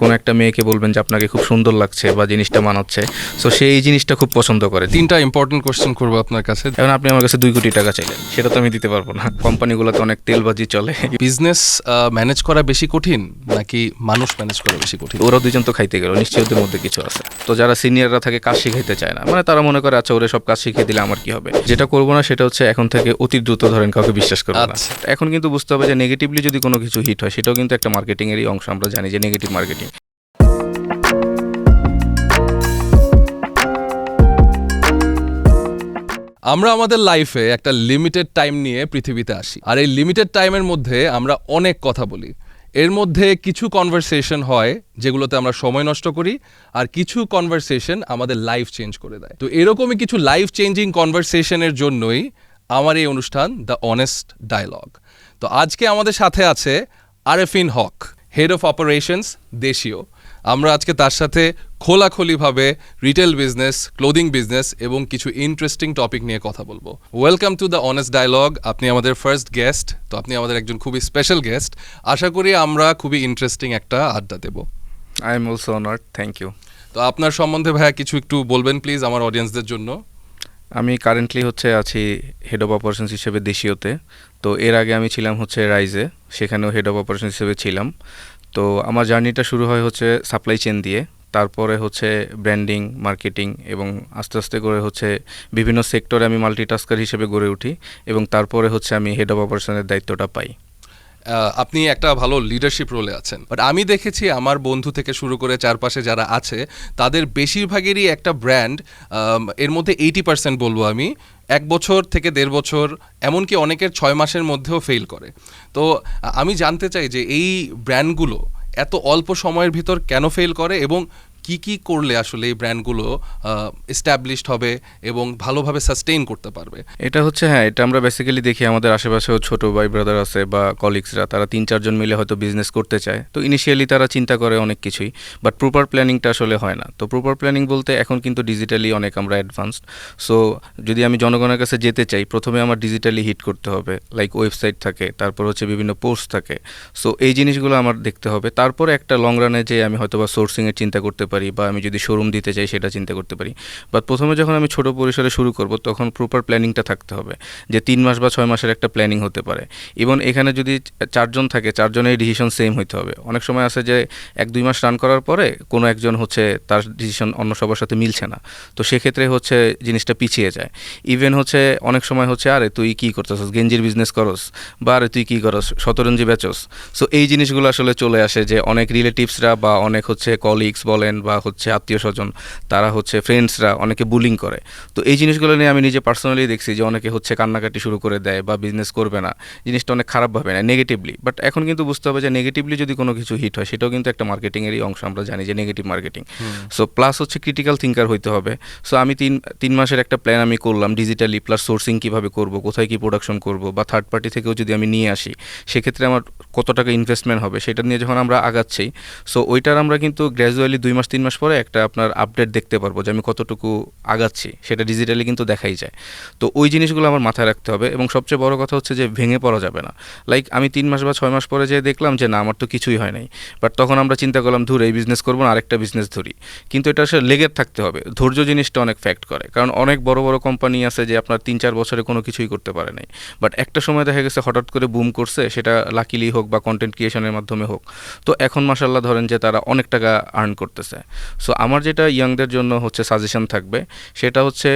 কোনো একটা মেয়েকে বলবেন যে আপনাকে খুব সুন্দর লাগছে বা জিনিসটা মানাচ্ছে, সো সে এই জিনিসটা খুব পছন্দ করে। তিনটা ইম্পর্টেন্ট কোশ্চেন করবো আপনার কাছে। এখন আপনি আমার কাছে 2 কোটি টাকা চাইলেন, সেটা তো আমি দিতে পারবো না। কোম্পানিগুলোতে অনেক তেলবাজি চলে। বিজনেস ম্যানেজ করা বেশি কঠিন নাকি মানুষ ম্যানেজ করা বেশি কঠিন? ওরা দুজন তো খাইতে গেল, নিশ্চয়ই ওদের মধ্যে কিছু আছে। তো যারা সিনিয়ররা থাকে কাজ শিখাইতে চায় না, মানে তারা মনে করে আচ্ছা ওরা সব কাজ শিখিয়ে দিলে আমার কি হবে। যেটা করবো না সেটা হচ্ছে এখন থেকে অতি দ্রুত ধরেন কাউকে বিশ্বাস করবো না। আচ্ছা। এখন কিন্তু বুঝতে হবে যে নেগেটিভলি যদি কোনো কিছু হিট হয় সেটাও কিন্তু একটা মার্কেটিং এরই অংশ। আমরা জানি যে নেগেটিভ মার্কেটিং। আমরা আমাদের লাইফে একটা লিমিটেড টাইম নিয়ে পৃথিবীতে আসি, আর এই লিমিটেড টাইমের মধ্যে আমরা অনেক কথা বলি। এর মধ্যে কিছু কনভারসেশন হয় যেগুলোতে আমরা সময় নষ্ট করি, আর কিছু কনভারসেশন আমাদের লাইফ চেঞ্জ করে দেয়। তো এরকমই কিছু লাইফ চেঞ্জিং কনভারসেশনের জন্যই আমার এই অনুষ্ঠান দ্য অনেস্ট ডায়লগ। তো আজকে আমাদের সাথে আছে Arefin Haque, head of operations দেশীয়। আমরা আজকে তার সাথে খোলাখুলিভাবে রিটেল বিজনেস, ক্লোদিং বিজনেস এবং কিছু ইন্টারেস্টিং টপিক নিয়ে কথা বলবো। Welcome to the honest dialogue. আপনি আমাদের ফার্স্ট গেস্ট, তো আপনি আমাদের একজন খুবই স্পেশাল গেস্ট। আশা করি আমরা খুবই ইন্টারেস্টিং একটা আড্ডা দেব। I am also honoured, thank you. তো আপনার সম্বন্ধে ভাইয়া কিছু একটু বলবেন প্লিজ আমার অডিয়েন্সদের জন্য। আমি কারেন্টলি হচ্ছে আছি হেড অফ অপারেশনস হিসেবে দেশীয়তে। তো এর আগে আমি ছিলাম হচ্ছে রাইজে, সেখানেও হেড অফ অপারেশনস হিসেবে ছিলাম। তো আমার জার্নিটা শুরু হয় হচ্ছে সাপ্লাই চেন দিয়ে, তারপরে হচ্ছে ব্র্যান্ডিং, মার্কেটিং এবং আস্তে আস্তে করে হচ্ছে বিভিন্ন সেক্টরে আমি মাল্টিটাস্কার হিসেবে গড়ে উঠি এবং তারপরে হচ্ছে আমি হেড অফ অপারেশনের দায়িত্বটা পাই। আপনি একটা ভালো লিডারশিপ রোলে আছেন, বাট আমি দেখেছি আমার বন্ধু থেকে শুরু করে চারপাশে যারা আছে তাদের বেশিরভাগেরই একটা ব্র্যান্ড, এর মধ্যে 80% বলবো আমি, 1 বছর থেকে 1.5 বছর, এমনকি অনেকের 6 মাসের মধ্যেও ফেল করে। তো আমি জানতে চাই যে এই ব্র্যান্ডগুলো এত অল্প সময়ের ভিতর কেন ফেল করে এবং কি কি করলে আসলে এই ব্র্যান্ডগুলো এস্টাবলিশড হবে এবং ভালোভাবে সাস্টেইন করতে পারবে। এটা হচ্ছে, হ্যাঁ, এটা আমরা বেসিক্যালি দেখি আমাদের আশেপাশেও ছোট ভাই ব্রাদার আছে বা কলিগসরা, তারা 3-4 জন মিলে হয়তো বিজনেস করতে চায়। তো ইনিশিয়ালি তারা চিন্তা করে অনেক কিছুই, বাট প্রপার প্ল্যানিংটা আসলে হয় না। তো প্রপার প্ল্যানিং বলতে এখন কিন্তু ডিজিটালি অনেক আমরা অ্যাডভান্সড। সো যদি আমি জনগণের কাছে যেতে চাই, প্রথমে আমার ডিজিটালি হিট করতে হবে, লাইক ওয়েবসাইট থাকে, তারপর হচ্ছে বিভিন্ন পোস্ট থাকে। সো এই জিনিসগুলো আমার দেখতে হবে। তারপরে একটা লং রানে যে আমি হয়তো বা সোর্সিংয়ের চিন্তা করতে পারি, বা আমি যদি শোরুম দিতে চাই সেটা চিন্তা করতে পারি। বাট প্রথমে যখন আমি ছোট পরিসরে শুরু করব তখন প্রপার প্ল্যানিংটা থাকতে হবে, যে 3 মাস বা 6 মাসের একটা প্ল্যানিং হতে পারে। ইভন এখানে যদি 4 জন থাকে, 4 জনের ডিসিশন সেম হইতে হবে। অনেক সময় আছে যে 1-2 মাস রান করার পরে কোনো একজন হচ্ছে তার ডিসিশন অন্য সবার সাথে মিলছে না, তো সেক্ষেত্রে হচ্ছে জিনিসটা পিছিয়ে যায়। ইভেন হচ্ছে অনেক সময় হচ্ছে আরে তুই কী করতেছস, গেঞ্জির বিজনেস করস, বা আরে তুই কী করস, শতরঞ্জি বেচস। সো এই জিনিসগুলো আসলে চলে আসে যে অনেক রিলেটিভসরা বা অনেক হচ্ছে কলিগস বলেন বা হচ্ছে আত্মীয় স্বজন, তারা হচ্ছে ফ্রেন্ডসরা অনেকে বুলিং করে। তো এই জিনিসগুলো নিয়ে আমি নিজে পার্সোনালি দেখছি যে অনেকে হচ্ছে কান্নাকাটি শুরু করে দেয় বা বিজনেস করবে না, জিনিসটা অনেক খারাপভাবে নেয় নেগেটিভলি। বাট এখন কিন্তু বুঝতে হবে যে নেগেটিভলি যদি কোনো কিছু হিট হয় সেটাও কিন্তু একটা মার্কেটিংয়েরই অংশ। আমরা জানি যে নেগেটিভ মার্কেটিং। সো প্লাস হচ্ছে ক্রিটিক্যাল থিঙ্কার হইতে হবে। সো আমি 3 মাসের একটা প্ল্যান আমি করলাম ডিজিটালি, প্লাস সোর্সিং কীভাবে করব, কোথায় কী প্রোডাকশন করব, বা থার্ড পার্টি থেকেও যদি আমি নিয়ে আসি সেক্ষেত্রে আমার কত টাকা ইনভেস্টমেন্ট হবে, সেটা নিয়ে যখন আমরা আগাচ্ছি, সো ওইটার আমরা কিন্তু গ্র্যাজুয়ালি 2 মাস 3 মাস পরে একটা আপনার আপডেট দেখতে পারবো যে আমি কতটুকু আগাচ্ছি, সেটা ডিজিটালি কিন্তু দেখাই যায়। তো ওই জিনিসগুলো আমার মাথায় রাখতে হবে। এবং সবচেয়ে বড় কথা হচ্ছে যে ভেঙে পড়া যাবে না। লাইক আমি 3 মাস বা 6 মাস পরে যেয়ে দেখলাম যে না আমার তো কিছুই হয় নাই, বাট তখন আমরা চিন্তা করলাম ধুর এই বিজনেস করবো না, আরেকটা বিজনেস ধরি। কিন্তু এটা আসলে লেগে থাকতে হবে। ধৈর্য জিনিসটা অনেক ফ্যাক্ট করে, কারণ অনেক বড় বড় কোম্পানি আছে যে আপনার 3-4 বছরে কোনো কিছুই করতে পারে নাই, বাট একটা সময় দেখা গেছে হঠাৎ করে বুম করছে, সেটা লাকিলি হোক বা কন্টেন্ট ক্রিয়েশনের মাধ্যমে হোক। তো এখন মাশাল্লাহ ধরেন যে তারা অনেক টাকা আর্ন করতেছে। সো আমার যেটা ইয়াংদের জন্য হচ্ছে সাজেশন থাকবে, সেটা হচ্ছে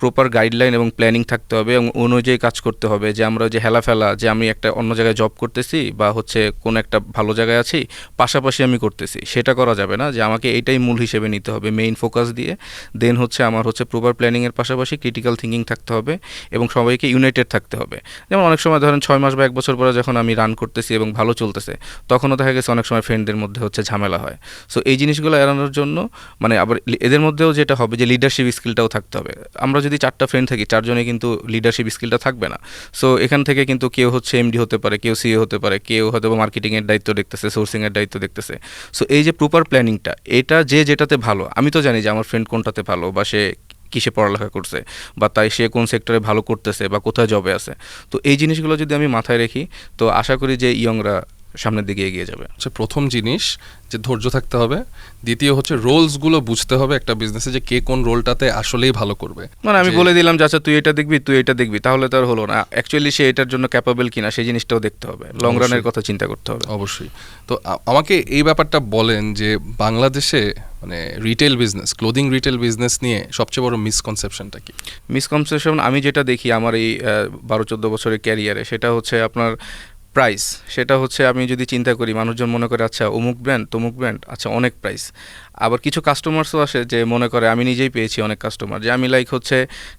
প্রপার গাইডলাইন এবং প্ল্যানিং থাকতে হবে এবং অনুযায়ী কাজ করতে হবে। যে আমরা যে হেলাফেলা যে আমি একটা অন্য জায়গায় জব করতেছি বা হচ্ছে কোনো একটা ভালো জায়গায় আছি, পাশাপাশি আমি করতেছি, সেটা করা যাবে না। যে আমাকে এইটাই মূল হিসেবে নিতে হবে, মেইন ফোকাস দিয়ে। দেন হচ্ছে আমার হচ্ছে প্রপার প্ল্যানিংয়ের পাশাপাশি ক্রিটিক্যাল থিঙ্কিং থাকতে হবে এবং সবাইকে ইউনাইটেড থাকতে হবে। যেমন অনেক সময় ধরেন 6 মাস বা 1 বছর পরে যখন আমি রান করতেছি এবং ভালো চলতেছে, তখনও দেখা গেছে অনেক সময় ফ্রেন্ডদের মধ্যে হচ্ছে ঝামেলা হয়। সো এই জিনিসগুলো এড়ানোর জন্য মানে আবার এদের মধ্যেও যেটা হবে যে লিডারশিপ স্কিলটাও থাকতে হবে। আমরা যদি 4টা ফ্রেন্ড থাকি, 4 জনে কিন্তু লিডারশিপ স্কিলটা থাকবে না। সো এখান থেকে কিন্তু কেউ হচ্ছে এমডি হতে পারে, কেউ সিও হতে পারে, কেউ হয়তো মার্কেটিংয়ের দায়িত্ব দেখতেছে, সোর্সিংয়ের দায়িত্ব দেখতেছে। সো এই যে প্রপার প্ল্যানিংটা, এটা যে যেটাতে ভালো, আমি তো জানি যে আমার ফ্রেন্ড কোনটাতে ভালো বা সে কিসে পড়ালেখা করছে বা তাই সে কোন সেক্টরে ভালো করতেছে বা কোথায় জবে আছে। তো এই জিনিসগুলো যদি আমি মাথায় রাখি, তো আশা করি যে ইয়ংরা সামনের দিকে এগিয়ে যাবে। হচ্ছে প্রথম জিনিস যে ধৈর্য থাকতে হবে, দ্বিতীয় হচ্ছে রোলসগুলো বুঝতে হবে একটা বিজনেসে যে কে কোন রোলটাতে আসলেই ভালো করবে। মানে আমি বলে দিলাম যে আচ্ছা তুই এটা দেখবি, তুই এটা দেখবি, তাহলে তো আর হলো না। অ্যাকচুয়ালি সে এটার জন্য ক্যাপাবল কিনা সেই জিনিসটাও দেখতে হবে, লং রানের কথা চিন্তা করতে হবে। অবশ্যই। তো আমাকে এই ব্যাপারটা বলেন যে বাংলাদেশে মানে retail business, clothing retail business নিয়ে সবচেয়ে বড় মিসকনসেপশনটা কি? মিসকনসেপশন আমি যেটা দেখি আমার এই 12-14 বছরের ক্যারিয়ারে, সেটা হচ্ছে আপনার প্রাইস। সেটা হচ্ছে আমি যদি চিন্তা করি, মানুষজন মনে করে আচ্ছা অমুক ব্র্যান্ড তমুক ব্র্যান্ড, আচ্ছা অনেক প্রাইস। আবার কিছু কাস্টমার্সও আসে যে মনে করে, আমি নিজেই পেয়েছি অনেক কাস্টমার, যে আমি লাইক হচ্ছে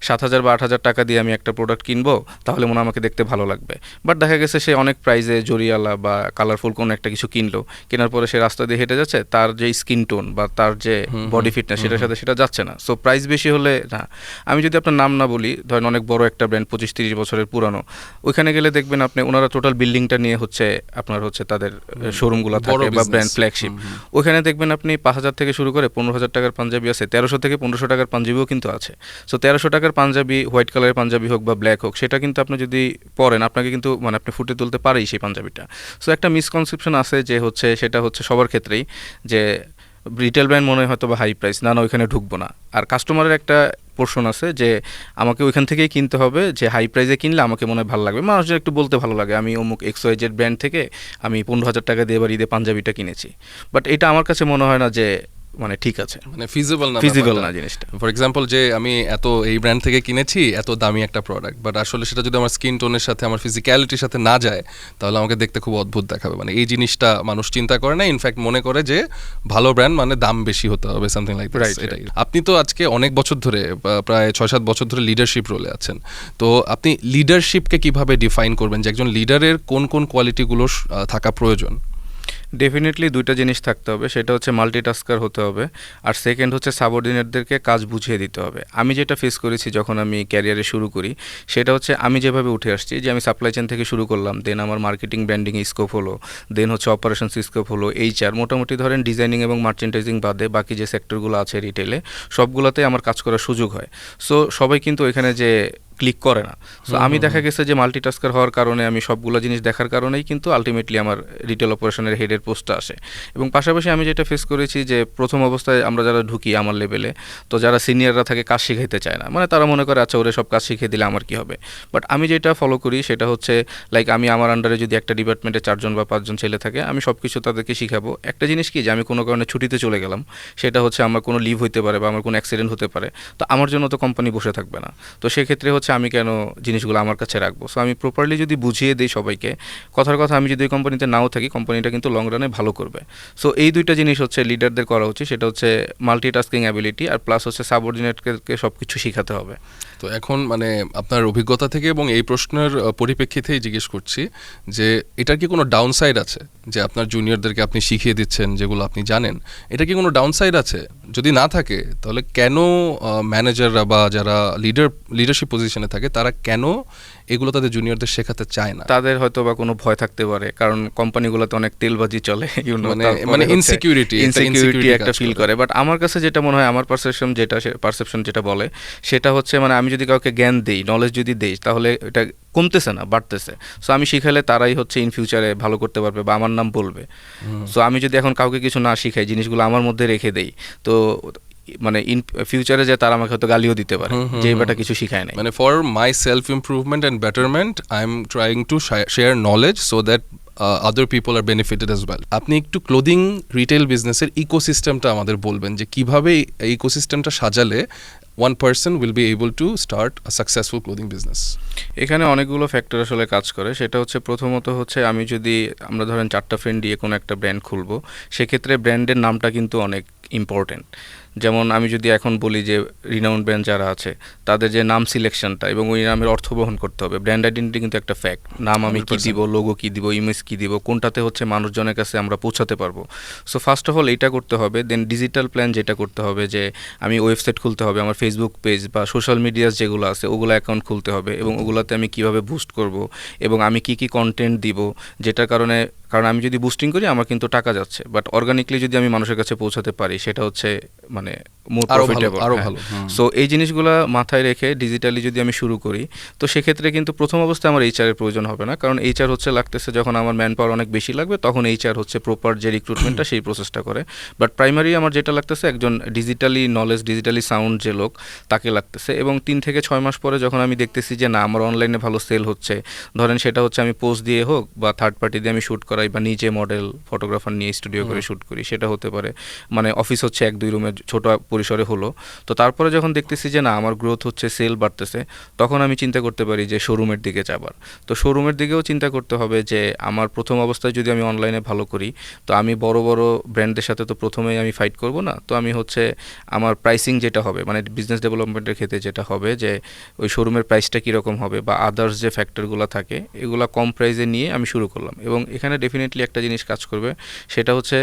7,000 বা 8,000 টাকা দিয়ে আমি একটা প্রোডাক্ট কিনবো, তাহলে মনে হয় আমাকে দেখতে ভালো লাগবে। বাট দেখা গেছে সে অনেক প্রাইসে জরিয়ালা বা কালারফুল কোনো একটা কিছু কিনলো, কেনার পরে সে রাস্তা দিয়ে হেঁটে যাচ্ছে, তার যে স্কিন টোন বা তার যে বডি ফিটনেস সেটার সাথে সেটা যাচ্ছে না। সো প্রাইস বেশি হলে না। আমি যদি আপনার নাম না বলি, ধরেন অনেক বড় একটা ব্র্যান্ড 25-30 বছরের পুরানো, ওইখানে গেলে দেখবেন আপনি ওনারা টোটাল বিল্ডিংটা নিয়ে হচ্ছে আপনার হচ্ছে তাদের শোরুমগুলো থাকে বা ব্র্যান্ড ফ্ল্যাগশিপ, ওইখানে দেখবেন আপনি 5,000 থেকে শুরু করে 15,000 টাকার পাঞ্জাবি আছে, 1300 থেকে 1500 টাকার পাঞ্জাবিও কিন্তু আছে। সো 1300 টাকার পাঞ্জাবি, হোয়াইট কালারের পাঞ্জাবি হোক বা ব্ল্যাক হোক, সেটা কিন্তু আপনি যদি পরেন, আপনাকে কিন্তু মানে আপনি ফুটে তুলতে পারেই সেই পাঞ্জাবিটা। সো একটা মিসকনসেপশন আছে যে হচ্ছে সেটা হচ্ছে সবার ক্ষেত্রেই, যে রিটেল ব্র্যান্ড মনে হয় হয়তো বা হাই প্রাইস, না না ওইখানে ঢুকবো না। আর কাস্টমারের একটা পোর্শন আছে যে আমাকে ওইখান থেকেই কিনতে হবে, যে হাই প্রাইসে কিনলে আমাকে মনে হয় ভালো লাগবে, মানুষের একটু বলতে ভালো লাগে আমি অমুক XYZ ব্র্যান্ড থেকে আমি 15,000 টাকা দিয়ে এবার ঈদে পাঞ্জাবিটা কিনেছি। বাট এটা আমার কাছে মনে হয় না যে মানে ঠিক আছে, মানে ফিজিবল না জিনিসটা। ফর এক্সাম্পল যে আমি এত এই ব্র্যান্ড থেকে কিনেছি এত দামি একটা প্রোডাক্ট, বাট আসলে সেটা যদি আমার স্কিন টোনের সাথে আমার ফিজিক্যালিটির সাথে না যায়, তাহলে আমাকে দেখতে খুব অদ্ভুত দেখাবে। মানে এই জিনিসটা মানুষ চিন্তা করে না, ইনফ্যাক্ট মনে করে যে ভালো ব্র্যান্ড মানে দাম বেশি হতে হবে, সামথিং লাইক দ্যাট। এটাই। আপনি তো আজকে অনেক বছর ধরে, প্রায় 6-7 বছর ধরে লিডারশিপ রোলে আছেন। তো আপনি লিডারশিপকে কিভাবে ডিফাইন করবেন, যে একজন লিডারের কোন কোন কোয়ালিটিগুলো থাকা প্রয়োজন? ডেফিনেটলি দুইটা জিনিস থাকতে হবে, সেটা হচ্ছে মাল্টিটাস্কার হতে হবে, আর সেকেন্ড হচ্ছে সাবঅর্ডিনেটদেরকে কাজ বুঝিয়ে দিতে হবে। আমি যেটা ফেস করেছি যখন আমি ক্যারিয়ারে শুরু করি, সেটা হচ্ছে আমি যেভাবে উঠে আসছি, যে আমি সাপ্লাই চেন থেকে শুরু করলাম, দেন আমার মার্কেটিং ব্র্যান্ডিং স্কোপ হলো, দেন হচ্ছে অপারেশনস স্কোপ হলো, HR, মোটামুটি ধরেন ডিজাইনিং এবং মার্চেন্টাইজিং বাদে বাকি যে সেক্টরগুলো আছে রিটেলে, সবগুলোতে আমার কাজ করার সুযোগ হয়। সো সবাই কিন্তু এখানে যে ক্লিক করে না। সো আমি দেখা গেছে যে মাল্টিটাস্কার হওয়ার কারণে, আমি সবগুলো জিনিস দেখার কারণেই কিন্তু আলটিমেটলি আমার রিটেল অপারেশনের হেডের পোস্টটা আসে। এবং পাশাপাশি আমি যেটা ফেস করেছি যে প্রথম অবস্থায় আমরা যারা ঢুকি আমার লেভেলে, তো যারা সিনিয়ররা থাকে কাজ শিখাইতে চায় না, মানে তারা মনে করে আচ্ছা ওরা সব কাজ শিখিয়ে দিলে আমার কি হবে। বাট আমি যেটা ফলো করি সেটা হচ্ছে লাইক আমি আমার আন্ডারে যদি একটা ডিপার্টমেন্টে 4 জন বা 5 জন ছেলে থাকে, আমি সব কিছু তাদেরকে শিখাবো। একটা জিনিস কি, যে আমি কোনো কারণে ছুটিতে চলে গেলাম, সেটা হচ্ছে আমার কোনো লিভ হতে পারে বা আমার কোনো অ্যাক্সিডেন্ট হতে পারে, তো আমার জন্য তো কোম্পানি বসে থাকবে না। তো সেক্ষেত্রে হচ্ছে আমি কেন জিনিসগুলো আমার কাছে রাখবো। সো আমি প্রপারলি যদি বুঝিয়ে দিই সবাইকে, কথার কথা আমি যদি ওই কোম্পানিতে নাও থাকি, কোম্পানিটা কিন্তু লং রানে ভালো করবে। সো এই দুইটা জিনিস হচ্ছে লিডারদের করা উচিত, সেটা হচ্ছে মাল্টিটাস্কিং অ্যাবিলিটি, আর প্লাস হচ্ছে সাবঅর্ডিনেটকে সব কিছু শেখাতে হবে। তো এখন মানে আপনার অভিজ্ঞতা থেকে এবং এই প্রশ্নের পরিপ্রেক্ষিতেই জিজ্ঞেস করছি যে এটার কি কোনো ডাউন সাইড আছে, যে আপনার জুনিয়রদেরকে আপনি শিখিয়ে দিচ্ছেন যেগুলো আপনি জানেন, এটা কি কোনো ডাউন সাইড আছে? যদি না থাকে, তাহলে কেন ম্যানেজাররা বা যারা লিডারশিপ পজিশনে থাকে তারা কেন এগুলো তাদের জুনিয়রদের শেখাতে চায় না? তাদের হয়তো বা কোনো ভয় থাকতে পারে, কারণ কোম্পানিগুলোতে অনেক তেলবাজি চলে, মানে ইনসিকিউরিটি একটা ফিল করে। বাট আমার কাছে যেটা মনে হয়, আমার পারসেপশন যেটা বলে, সেটা হচ্ছে মানে আমি যদি কাউকে জ্ঞান দেই, নলেজ যদি দেই, তাহলে এটা কমতেছে না, বাড়তেছে। সো আমি শিখালে তারাই হচ্ছে ইন ফিউচারে ভালো করতে পারবে বা আমার নাম বলবে। সো আমি যদি এখন কাউকে কিছু না শিখাই, জিনিসগুলো আমার মধ্যে রেখে দেই, তো মানে ইন ফিউচারে যে তারা আমাকে হয়তো গালিও দিতে পারে যে এবারটা কিছু শিখায় নাই। মানে for my self improvement and betterment I am trying to share knowledge so that other people R benefited as well. আপনি একটু ক্লোদিং রিটেল বিজনেসের ইকোসিস্টেমটা আমাদের বলবেন, যে কিভাবে এই ইকোসিস্টেমটা সাজালে one person will be able to start a successful clothing business? এখানে অনেকগুলো ফ্যাক্টর আসলে কাজ করে। সেটা হচ্ছে প্রথমত হচ্ছে আমি যদি আমরা ধরেন 4টা ফ্রেন্ড দিয়ে কোনো একটা ব্র্যান্ড খুলবো, সেক্ষেত্রে ব্র্যান্ডের নামটা কিন্তু অনেক ইম্পর্টেন্ট। যেমন আমি যদি এখন বলি যে রিনাউন্ড ব্র্যান্ড যারা আছে তাদের যে নাম সিলেকশনটা এবং ওই নামের অর্থ বহন করতে হবে। ব্র্যান্ড আইডেন্টিটি কিন্তু একটা ফ্যাক্ট। নাম আমি কী দিব, লোগো কী দিব, ইমেজ কী দিব, কোনটাতে হচ্ছে মানুষজনের কাছে আমরা পৌঁছাতে পারবো। সো ফার্স্ট অফ অল এইটা করতে হবে। দেন ডিজিটাল প্ল্যান যেটা করতে হবে, যে আমি ওয়েবসাইট খুলতে হবে, আমার ফেসবুক পেজ বা সোশ্যাল মিডিয়াস যেগুলো আছে ওগুলো অ্যাকাউন্ট খুলতে হবে, এবং ওগুলোতে আমি কীভাবে বুস্ট করব এবং আমি কী কী কন্টেন্ট দিব, যেটার কারণে আমি যদি বুস্টিং করি আমার কিন্তু টাকা যাচ্ছে, বাট অর্গানিকলি যদি আমি মানুষের কাছে পৌঁছাতে পারি, সেটা হচ্ছে মানে মোর আরো ভালো, প্রফিটেবল। আরো ভালো। সো এই জিনিসগুলো মাথায় রেখে ডিজিটালি যদি আমি শুরু করি, তো সেক্ষেত্রে কিন্তু প্রথম অবস্থায় আমার এইচআর এর প্রয়োজন হবে না, কারণ এইচআর হচ্ছে লাগতেছে যখন আমার ম্যান পাওয়ার অনেক বেশি লাগবে, তখন এইচআর হচ্ছে প্রপার যে রিক্রুটমেন্টটা সেই প্রসেসটা করে। বাট প্রাইমারি আমার যেটা লাগতেছে একজন ডিজিটালি নলেজ, ডিজিটালি সাউন্ড যে লোক, তাকে লাগতেছে। এবং 3 থেকে 6 মাস পরে যখন আমি দেখতেছি যে না আমার অনলাইনে ভালো সেল হচ্ছে, ধরেন সেটা হচ্ছে আমি পোস্ট দিয়ে হোক বা থার্ড পার্টি দিয়ে আমি শ্যুট করাই বা নিজে মডেল ফটোগ্রাফার নিয়ে স্টুডিও করে শ্যুট করি, সেটা হতে পারে, মানে অফিস হচ্ছে 1-2 রুমের ছোট পরিসরে হলো। তো তারপরে যখন দেখতেছি যে না আমার গ্রোথ হচ্ছে, সেল বাড়তেছে, তখন আমি চিন্তা করতে পারি যে শোরুমের দিকে যাবার। তো শোরুমের দিকেও চিন্তা করতে হবে যে আমার প্রথম অবস্থায় যদি আমি অনলাইনে ভালো করি, তো আমি বড় বড় ব্র্যান্ডের সাথে তো প্রথমেই আমি ফাইট করব না। তো আমি হচ্ছে আমার প্রাইসিং যেটা হবে, মানে বিজনেস ডেভেলপমেন্টের ক্ষেত্রে যেটা হবে যে ওই শোরুমের প্রাইসটা কীরকম হবে বা আদার্স যে ফ্যাক্টরগুলো থাকে এগুলো কম প্রাইসে নিয়ে আমি শুরু করলাম। এবং এখানে ডেফিনেটলি একটা জিনিস কাজ করবে, সেটা হচ্ছে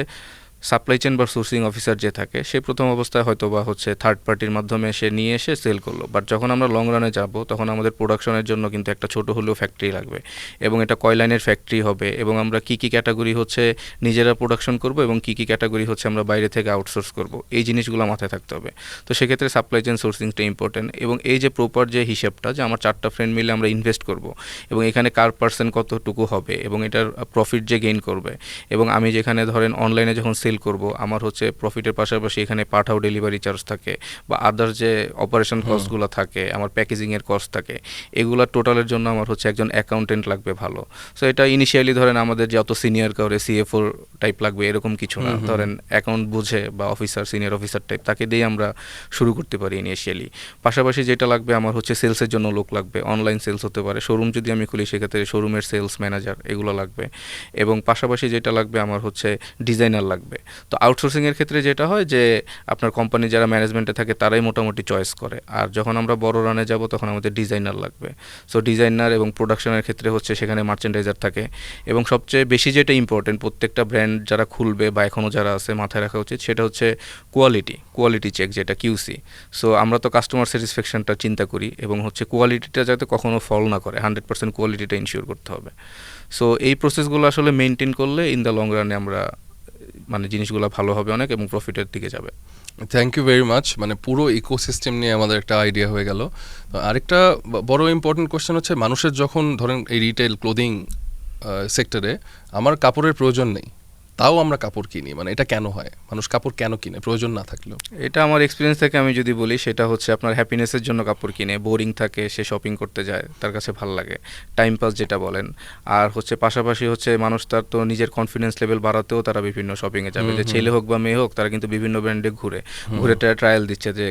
সাপ্লাই চেন বা সোর্সিং অফিসার যে থাকে, সে প্রথম অবস্থায় হয়তো বা হচ্ছে থার্ড পার্টির মাধ্যমে সে নিয়ে এসে সেল করলো। বাট যখন আমরা লং রানে যাব, তখন আমাদের প্রোডাকশনের জন্য কিন্তু একটা ছোট হলেও ফ্যাক্টরি লাগবে, এবং এটা কয় লাইনের ফ্যাক্টরি হবে, এবং আমরা কী কী ক্যাটাগরি হচ্ছে নিজেরা প্রোডাকশন করব এবং কী কী ক্যাটাগরি হচ্ছে আমরা বাইরে থেকে আউটসোর্স করব, এই জিনিসগুলো মাথায় থাকতে হবে। তো সেক্ষেত্রে সাপ্লাই চেন সোর্সিংটা ইম্পর্টেন্ট। এবং এই যে প্রপার যে হিসেবটা, যে আমার 4টা ফ্রেন্ড মিলে আমরা ইনভেস্ট করব, এবং এখানে কার পার্সেন্ট কতটুকু হবে, এবং এটার প্রফিট যে গেইন করবে, এবং আমি যেখানে ধরেন অনলাইনে যখন সেল করব, আমার হচ্ছে প্রফিটের পাশাপাশি এখানে পাঠাও ডেলিভারি চার্জ থাকে বা আদার যে অপারেশন কস্টগুলো থাকে, আমার প্যাকেজিংয়ের কস্ট থাকে, এগুলা টোটালের জন্য আমার হচ্ছে একজন অ্যাকাউন্টেন্ট লাগবে ভালো। সো এটা ইনিশিয়ালি ধরেন আমাদের যে অত সিনিয়র কাউরে সিএফও টাইপ লাগবে এরকম কিছু না, ধরেন অ্যাকাউন্ট বুঝে বা অফিসার, সিনিয়র অফিসার টাইপ, তাকে দিয়েই আমরা শুরু করতে পারি ইনিশিয়ালি। পাশাপাশি যেটা লাগবে আমার হচ্ছে সেলসের জন্য লোক লাগবে, অনলাইন সেলস হতে পারে, শোরুম যদি আমি খুলি সেক্ষেত্রে শোরুমের সেলস ম্যানেজার এগুলো লাগবে। এবং পাশাপাশি যেটা লাগবে আমার হচ্ছে ডিজাইনার লাগবে। তো আউটসোর্সিংয়ের ক্ষেত্রে যেটা হয় যে আপনার কোম্পানি যারা ম্যানেজমেন্টে থাকে তারাই মোটামুটি চয়েস করে, আর যখন আমরা বড় রানে যাব তখন আমাদের ডিজাইনার লাগবে। সো ডিজাইনার এবং প্রোডাকশনের ক্ষেত্রে হচ্ছে সেখানে মার্চেন্ডাইজার থাকে। এবং সবচেয়ে বেশি যেটা ইম্পর্টেন্ট, প্রত্যেকটা ব্র্যান্ড যারা খুলবে বা এখনও যারা আছে মাথায় রাখা উচিত, সেটা হচ্ছে কোয়ালিটি চেক, যেটা কিউসি। সো আমরা তো কাস্টমার স্যাটিসফ্যাকশনটা চিন্তা করি, এবং হচ্ছে কোয়ালিটিটা যাতে কখনো ফল না করে, 100% কোয়ালিটিটা ইনশিওর করতে হবে। সো এই প্রসেসগুলো আসলে মেনটেন করলে ইন দ্য লং রানে আমরা মানে জিনিসগুলো ভালো হবে অনেক এবং প্রফিটের দিকে যাবে। Thank you very much. মানে পুরো ইকোসিস্টেম নিয়ে আমাদের একটা আইডিয়া হয়ে গেল। আরেকটা বড় ইম্পর্টেন্ট কোশ্চেন হচ্ছে, মানুষের যখন ধরেন এই রিটেল ক্লোদিং সেক্টরে আমার কাপড়ের প্রয়োজন নেই, তাও আমরা কাপড় কিনি, মানে এটা কেন হয়? মানুষ কাপড় কেন কিনে প্রয়োজন না থাকলেও? এটা আমার এক্সপিরিয়েন্স থেকে আমি যদি বলি, সেটা হচ্ছে আপনার হ্যাপিনেসের জন্য কাপড় কিনে, বোরিং থাকে সে শপিং করতে যায়, তার কাছে ভালো লাগে, টাইম পাস যেটা বলেন। আর হচ্ছে পাশাপাশি হচ্ছে মানুষ তার তো নিজের কনফিডেন্স লেভেল বাড়াতেও তারা বিভিন্ন শপিংয়ে যাবে, যে ছেলে হোক বা মেয়ে হোক, তারা কিন্তু বিভিন্ন ব্র্যান্ডে ঘুরে ট্রায়াল দিচ্ছে যে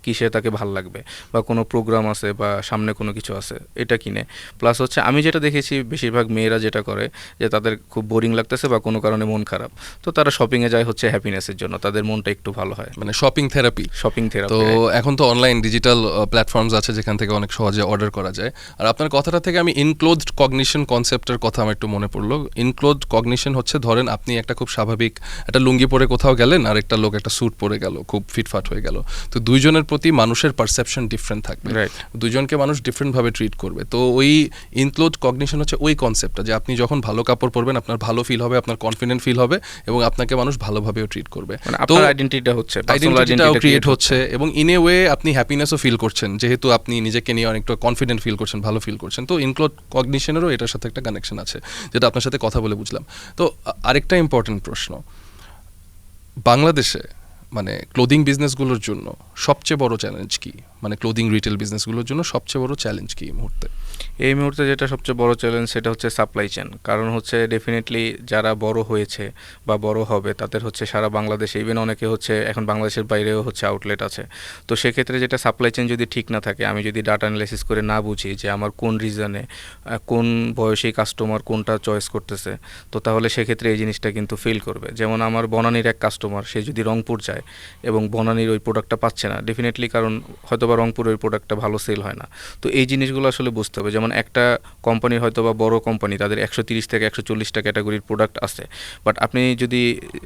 কিসে তাকে ভালো লাগবে, বা কোনো প্রোগ্রাম আছে বা সামনে কোনো কিছু আছে, এটা কিনে। প্লাস হচ্ছে আমি যেটা দেখেছি বেশিরভাগ মেয়েরা যেটা করে, যে তাদের খুব বোরিং লাগতেছে বা কোনো কারণে মন খারাপ, তো তারা শপিংয়ে যায় হচ্ছে হ্যাপিনেসের জন্য, তাদের মনটা একটু ভালো হয়, মানে শপিং থেরাপি। তো এখন তো অনলাইন ডিজিটাল প্ল্যাটফর্মস আছে যেখান থেকে অনেক সহজে অর্ডার করা যায়। আর আপনার কথাটা থেকে আমি ইনক্লোজড কগনিশন কনসেপ্টের কথা আমার একটু মনে পড়লো। ইনক্লোজড কগনিশন হচ্ছে, ধরেন আপনি একটা খুব স্বাভাবিক একটা লুঙ্গি পরে কোথাও গেলেন, আর একটা লোক একটা স্যুট পরে গেল, খুব ফিটফাট হয়ে গেল, তো দুইজনের প্রতি মানুষের পারসেপশন ডিফারেন্ট থাকবে, দুইজনকে মানুষ ডিফারেন্টভাবে ট্রিট করবে। তো ওই ইনক্লোজড কগনিশন হচ্ছে ওই কনসেপ্টটা, যে আপনি যখন ভালো কাপড় পরবেন আপনার ভালো ফিল হবে, আপনার কনফিডেন্ট ফিল হবে, এবং আপনাকে মানুষ ভালোভাবেও ট্রিট করবে। তো আইডেন্টিটিটাও ক্রিয়েট হচ্ছে, এবং ইন এ ওয়ে আপনি হ্যাপিনেসও ফিল করছেন, যেহেতু আপনি নিজেকে নিয়ে অনেকটা কনফিডেন্ট ফিল করছেন, ভালো ফিল করছেন। তো ইনক্লুড কগনিশনেরও এটার সাথে একটা কানেকশন আছে, যেটা আপনার সাথে কথা বলে বুঝলাম। তো আরেকটা ইম্পর্টেন্ট প্রশ্ন, বাংলাদেশে মানে ক্লোদিং বিজনেসগুলোর জন্য সবচেয়ে বড় চ্যালেঞ্জ কি? মানে ক্লোদিং রিটেল বিজনেসগুলোর জন্য সবচেয়ে বড় চ্যালেঞ্জ কি এই মুহূর্তে? যেটা সবচেয়ে বড় চ্যালেঞ্জ সেটা হচ্ছে সাপ্লাই চেন। কারণ হচ্ছে ডেফিনেটলি যারা বড় হয়েছে বা বড় হবে তাদের হচ্ছে সারা বাংলাদেশে, ইভেন অনেকে হচ্ছে এখন বাংলাদেশের বাইরেও হচ্ছে আউটলেট আছে। তো সেক্ষেত্রে যেটা সাপ্লাই চেন যদি ঠিক না থাকে, আমি যদি ডাটা অ্যানালাইসিস করে না বুঝি যে আমার কোন রিজনে কোন বয়সী কাস্টমার কোনটা চয়েস করতেছে, তো তাহলে সেক্ষেত্রে এই জিনিসটা কিন্তু ফেল করবে। যেমন আমার বনানীর এক কাস্টমার, সে যদি রংপুর যায় এবং বনানীর ওই প্রোডাক্টটা পাচ্ছে না, ডেফিনেটলি কারণ হয়তো বা রংপুরের ওই প্রোডাক্টটা ভালো সেল হয় না। তো এই জিনিসগুলো আসলে বুঝতে হবে। হবে। যেমন একটা কোম্পানির হয়তো বা বড় কোম্পানি, তাদের 130 থেকে 140টা ক্যাটাগরির প্রোডাক্ট আছে, বাট আপনি যদি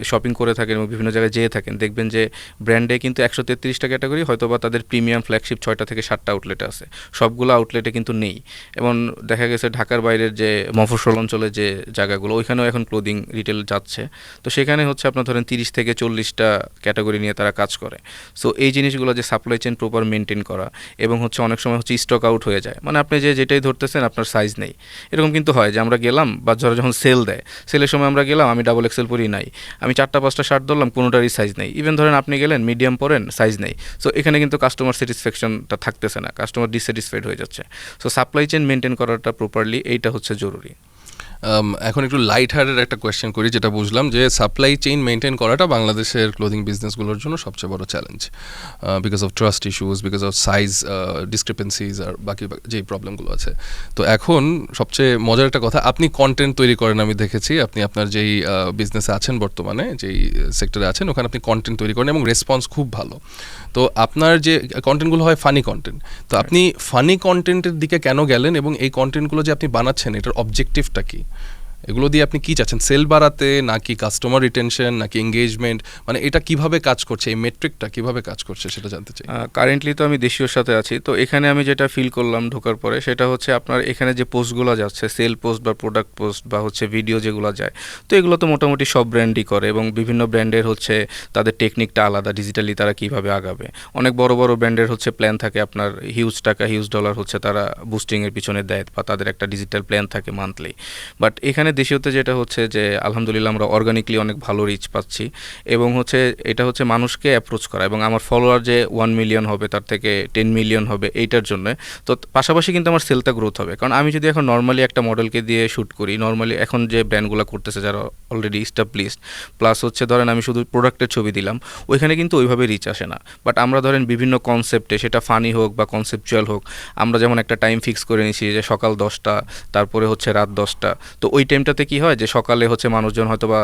শপিং করে থাকেন এবং বিভিন্ন জায়গায় যেয়ে থাকেন, দেখবেন যে ব্র্যান্ডে কিন্তু 133টা ক্যাটাগরি, হয়তো বা তাদের প্রিমিয়াম ফ্ল্যাগশিপ 6টা থেকে 7টা আউটলেট আছে, সবগুলো আউটলেটে কিন্তু নেই। এবং দেখা গেছে ঢাকার বাইরের যে মফস্বল অঞ্চলের যে জায়গাগুলো, ওইখানেও এখন ক্লোদিং রিটেল যাচ্ছে। তো সেখানে হচ্ছে আপনার ধরেন 30 থেকে 40টা ক্যাটাগরি নিয়ে তারা কাজ করে। সো এই জিনিসগুলো যে সাপ্লাই চেইন প্রপার মেনটেন করা, এবং হচ্ছে অনেক সময় হচ্ছে স্টক আউট হয়ে যায়, মানে আপনি যেটাই ধরতেছেন আপনার সাইজ নেই, এরকম কিন্তু হয় যে আমরা গেলাম, বা ধরো যখন সেল দেয়, সেলের সময় আমরা গেলাম, আমি ডাবল এক্সেল পরি নাই, আমি 4টা 5টা শার্ট ধরলাম, কোনোটারই সাইজ নেই। ইভেন ধরেন আপনি গেলেন মিডিয়াম পরেন, সাইজ নেই। সো এখানে কিন্তু কাস্টমার স্যাটিসফ্যাকশনটা থাকতেছে না, কাস্টমার ডিসস্যাটিসফাইড হয়ে যাচ্ছে। সো সাপ্লাই চেইন মেনটেন করাটা প্রপারলি, এইটা হচ্ছে জরুরি। এখন একটু লাইট হার্টের একটা কোয়েশ্চেন করি, যেটা বুঝলাম যে সাপ্লাই চেইন মেনটেন করাটা বাংলাদেশের ক্লোদিং বিজনেসগুলোর জন্য সবচেয়ে বড় challenge, because of trust issues, because of size discrepancies, আর বাকি যেই প্রবলেমগুলো আছে। তো এখন সবচেয়ে মজার একটা কথা, আপনি কন্টেন্ট তৈরি করেন, আমি দেখেছি আপনি আপনার যেই বিজনেসে আছেন বর্তমানে, যেই সেক্টরে আছেন, ওখানে আপনি কন্টেন্ট তৈরি করেন এবং রেসপন্স খুব ভালো। তো আপনার যে কন্টেন্টগুলো হয় ফানি কন্টেন্ট, তো আপনি ফানি কন্টেন্টের দিকে কেন গেলেন, এবং এই কন্টেন্টগুলো যে আপনি বানাচ্ছেন এটার অবজেক্টিভটা কি? এগুলো দিয়ে আপনি কি চাচ্ছেন, সেল বাড়াতে নাকি কাস্টমার রিটেনশন নাকি এঙ্গেজমেন্ট, মানে এটা কিভাবে কাজ করছে, এই মেট্রিকটা কিভাবে কাজ করছে সেটা জানতে চাই। কারেন্টলি তো আমি দেশীয়র সাথে আছি, তো এখানে আমি যেটা ফিল করলাম ঢোকার পরে, সেটা হচ্ছে আপনার এখানে যে পোস্টগুলো যাচ্ছে, সেল পোস্ট বা প্রোডাক্ট পোস্ট বা হচ্ছে ভিডিও যেগুলো যায়, তো এগুলো তো মোটামুটি সব ব্র্যান্ডই করে, এবং বিভিন্ন ব্র্যান্ডের হচ্ছে তাদের টেকনিকটা আলাদা, ডিজিটালি তারা কিভাবে আগাবে। অনেক বড় বড় ব্র্যান্ডের হচ্ছে প্ল্যান থাকে, আপনার হিউজ টাকা হিউজ ডলার হচ্ছে তারা বুস্টিংয়ের পিছনে দেয়, বা তাদের একটা ডিজিটাল প্ল্যান থাকে মান্থলি। বাট এখানে দেশীয়তে যেটা হচ্ছে যে আলহামদুলিল্লাহ আমরা অর্গানিকলি অনেক ভালো রিচ পাচ্ছি, এবং হচ্ছে এটা হচ্ছে মানুষকে অ্যাপ্রোচ করা, এবং আমার ফলোয়ার যে 1 মিলিয়ন হবে, তার থেকে 10 মিলিয়ন হবে, এইটার জন্য। তো পাশাপাশি কিন্তু আমার সেলটা গ্রোথ হবে, কারণ আমি যদি এখন নর্মালি একটা মডেলকে দিয়ে শ্যুট করি, নর্মালি এখন যে ব্র্যান্ডগুলো করতেছে যারা অলরেডি ইস্টাবলিশড, প্লাস হচ্ছে ধরেন আমি শুধু প্রোডাক্টের ছবি দিলাম, ওইখানে কিন্তু ওইভাবে রিচ আসে না। বাট আমরা ধরেন বিভিন্ন কনসেপ্টে, সেটা ফানি হোক বা কনসেপচুয়াল হোক, আমরা যেমন একটা টাইম ফিক্স করে নিছি যে সকাল 10টা, তারপরে হচ্ছে রাত 10টা। তো ওই টাইমটাতে কি হয় যে সকালে হচ্ছে মানুষজন হয়তো বা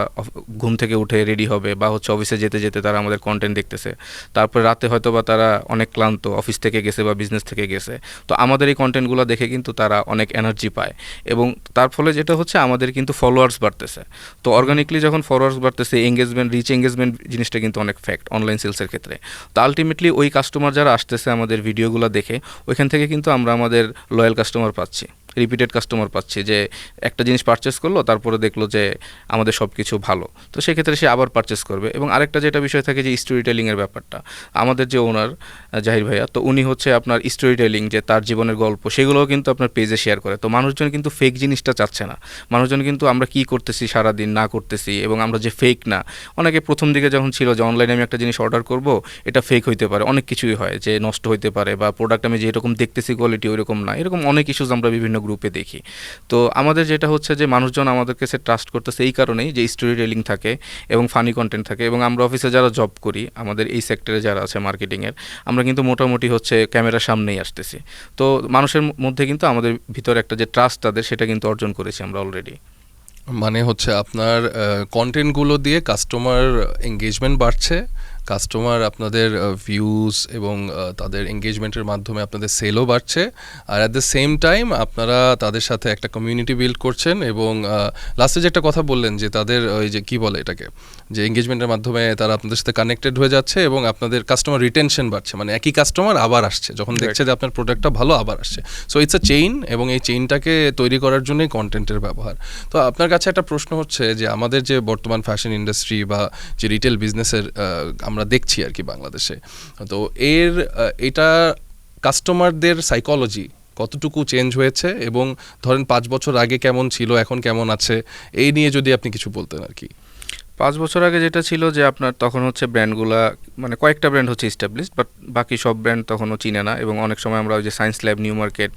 ঘুম থেকে উঠে রেডি হবে, বা হচ্ছে অফিসে যেতে যেতে তারা আমাদের কন্টেন্ট দেখতেছে, তারপরে রাতে হয়তো বা তারা অনেক ক্লান্ত, অফিস থেকে গেছে বা বিজনেস থেকে গেছে, তো আমাদের এই কন্টেন্টগুলো দেখে কিন্তু তারা অনেক এনার্জি পায়, এবং তার ফলে যেটা হচ্ছে আমাদের কিন্তু ফলোয়ার্স বাড়তেছে। তো অর্গানিকলি যখন ফলোয়ার্স বাড়তেছে, এঙ্গেজমেন্ট, রিচ এঙ্গেজমেন্ট জিনিসটা কিন্তু অনেক ফ্যাক্ট অনলাইন সেলসের ক্ষেত্রে। তো আলটিমেটলি ওই কাস্টমার যারা আসতেছে আমাদের ভিডিওগুলো দেখে, ওইখান থেকে কিন্তু আমরা আমাদের লয়াল কাস্টমার পাচ্ছি, রিপিটেড কাস্টমার পাচ্ছি, যে একটা জিনিস পারচেস করলো, তারপরে দেখলো যে আমাদের সব কিছু ভালো, তো সেক্ষেত্রে সে আবার পারচেস করবে। এবং আরেকটা যেটা বিষয় থাকে যে স্টোরি টেলিংয়ের ব্যাপারটা, আমাদের যে ওনার জাহির ভাইয়া, তো উনি হচ্ছে আপনার স্টোরি টেলিং, যে তার জীবনের গল্প, সেগুলোও কিন্তু আপনার পেজে শেয়ার করে। তো মানুষজন কিন্তু ফেক জিনিসটা চাচ্ছে না, মানুষজন কিন্তু আমরা কি করতেছি সারাদিন না করতেছি, এবং আমরা যে ফেক না, অনেকে প্রথম দিকে যখন ছিল যে অনলাইনে আমি একটা জিনিস অর্ডার করব, এটা ফেক হইতে পারে, অনেক কিছুই হয়, যে নষ্ট হইতে পারে, বা প্রোডাক্ট আমি যেরকম দেখতেছি কোয়ালিটি ওইরকম না, এরকম অনেক ইস্যুজ আমরা বিভিন্ন গ্রুপে দেখি। তো আমাদের যেটা হচ্ছে যে মানুষজন আমাদের কাছে ট্রাস্ট করতেছে এই কারণেই যে স্টোরি টেলিং থাকে এবং ফানি কন্টেন্ট থাকে, এবং আমরা অফিসে যারা জব করি, আমাদের এই সেক্টরে যারা আছে মার্কেটিংয়ের, আমরা কিন্তু মোটামুটি হচ্ছে ক্যামেরার সামনেই আসতেছি। তো মানুষের মধ্যে কিন্তু আমাদের ভিতরে একটা যে ট্রাস্ট তাদের, সেটা কিন্তু অর্জন করেছি আমরা অলরেডি। মানে হচ্ছে আপনার কন্টেন্টগুলো দিয়ে কাস্টমার এঙ্গেজমেন্ট বাড়ছে, কাস্টমার আপনাদের ভিউজ এবং তাদের এঙ্গেজমেন্টের মাধ্যমে আপনাদের সেলও বাড়ছে, আর অ্যাট দ্য সেম টাইম আপনারা তাদের সাথে একটা কমিউনিটি বিল্ড করছেন। এবং লাস্টে যে একটা কথা বললেন যে তাদের ওই যে কী বলে এটাকে, যে এঙ্গেজমেন্টের মাধ্যমে তারা আপনাদের সাথে কানেক্টেড হয়ে যাচ্ছে, এবং আপনাদের কাস্টমার রিটেনশন বাড়ছে, মানে একই কাস্টমার আবার আসছে যখন দেখছে যে আপনার প্রোডাক্টটা ভালো, আবার আসছে। সো ইটস আ চেইন, এবং এই চেইনটাকে তৈরি করার জন্যই কন্টেন্টের ব্যবহার। তো আপনার কাছে একটা প্রশ্ন হচ্ছে যে আমাদের যে বর্তমান ফ্যাশন ইন্ডাস্ট্রি বা যে রিটেল বিজনেসের আমরা দেখছি আর কি বাংলাদেশে, তো এটা কাস্টমারদের সাইকোলজি কতটুকু চেঞ্জ হয়েছে, এবং ধরেন 5 বছর আগে কেমন ছিল, এখন কেমন আছে, এই নিয়ে যদি আপনি কিছু বলতেন আর কি। 5 বছর আগে যেটা ছিল যে আপনার তখন হচ্ছে ব্র্যান্ডগুলা, মানে কয়েকটা ব্র্যান্ড হচ্ছে এস্টাবলিশড, বাট বাকি সব ব্র্যান্ড তখনও চিনে না, এবং অনেক সময় আমরা ওই যে সায়েন্স ল্যাব, নিউ মার্কেট,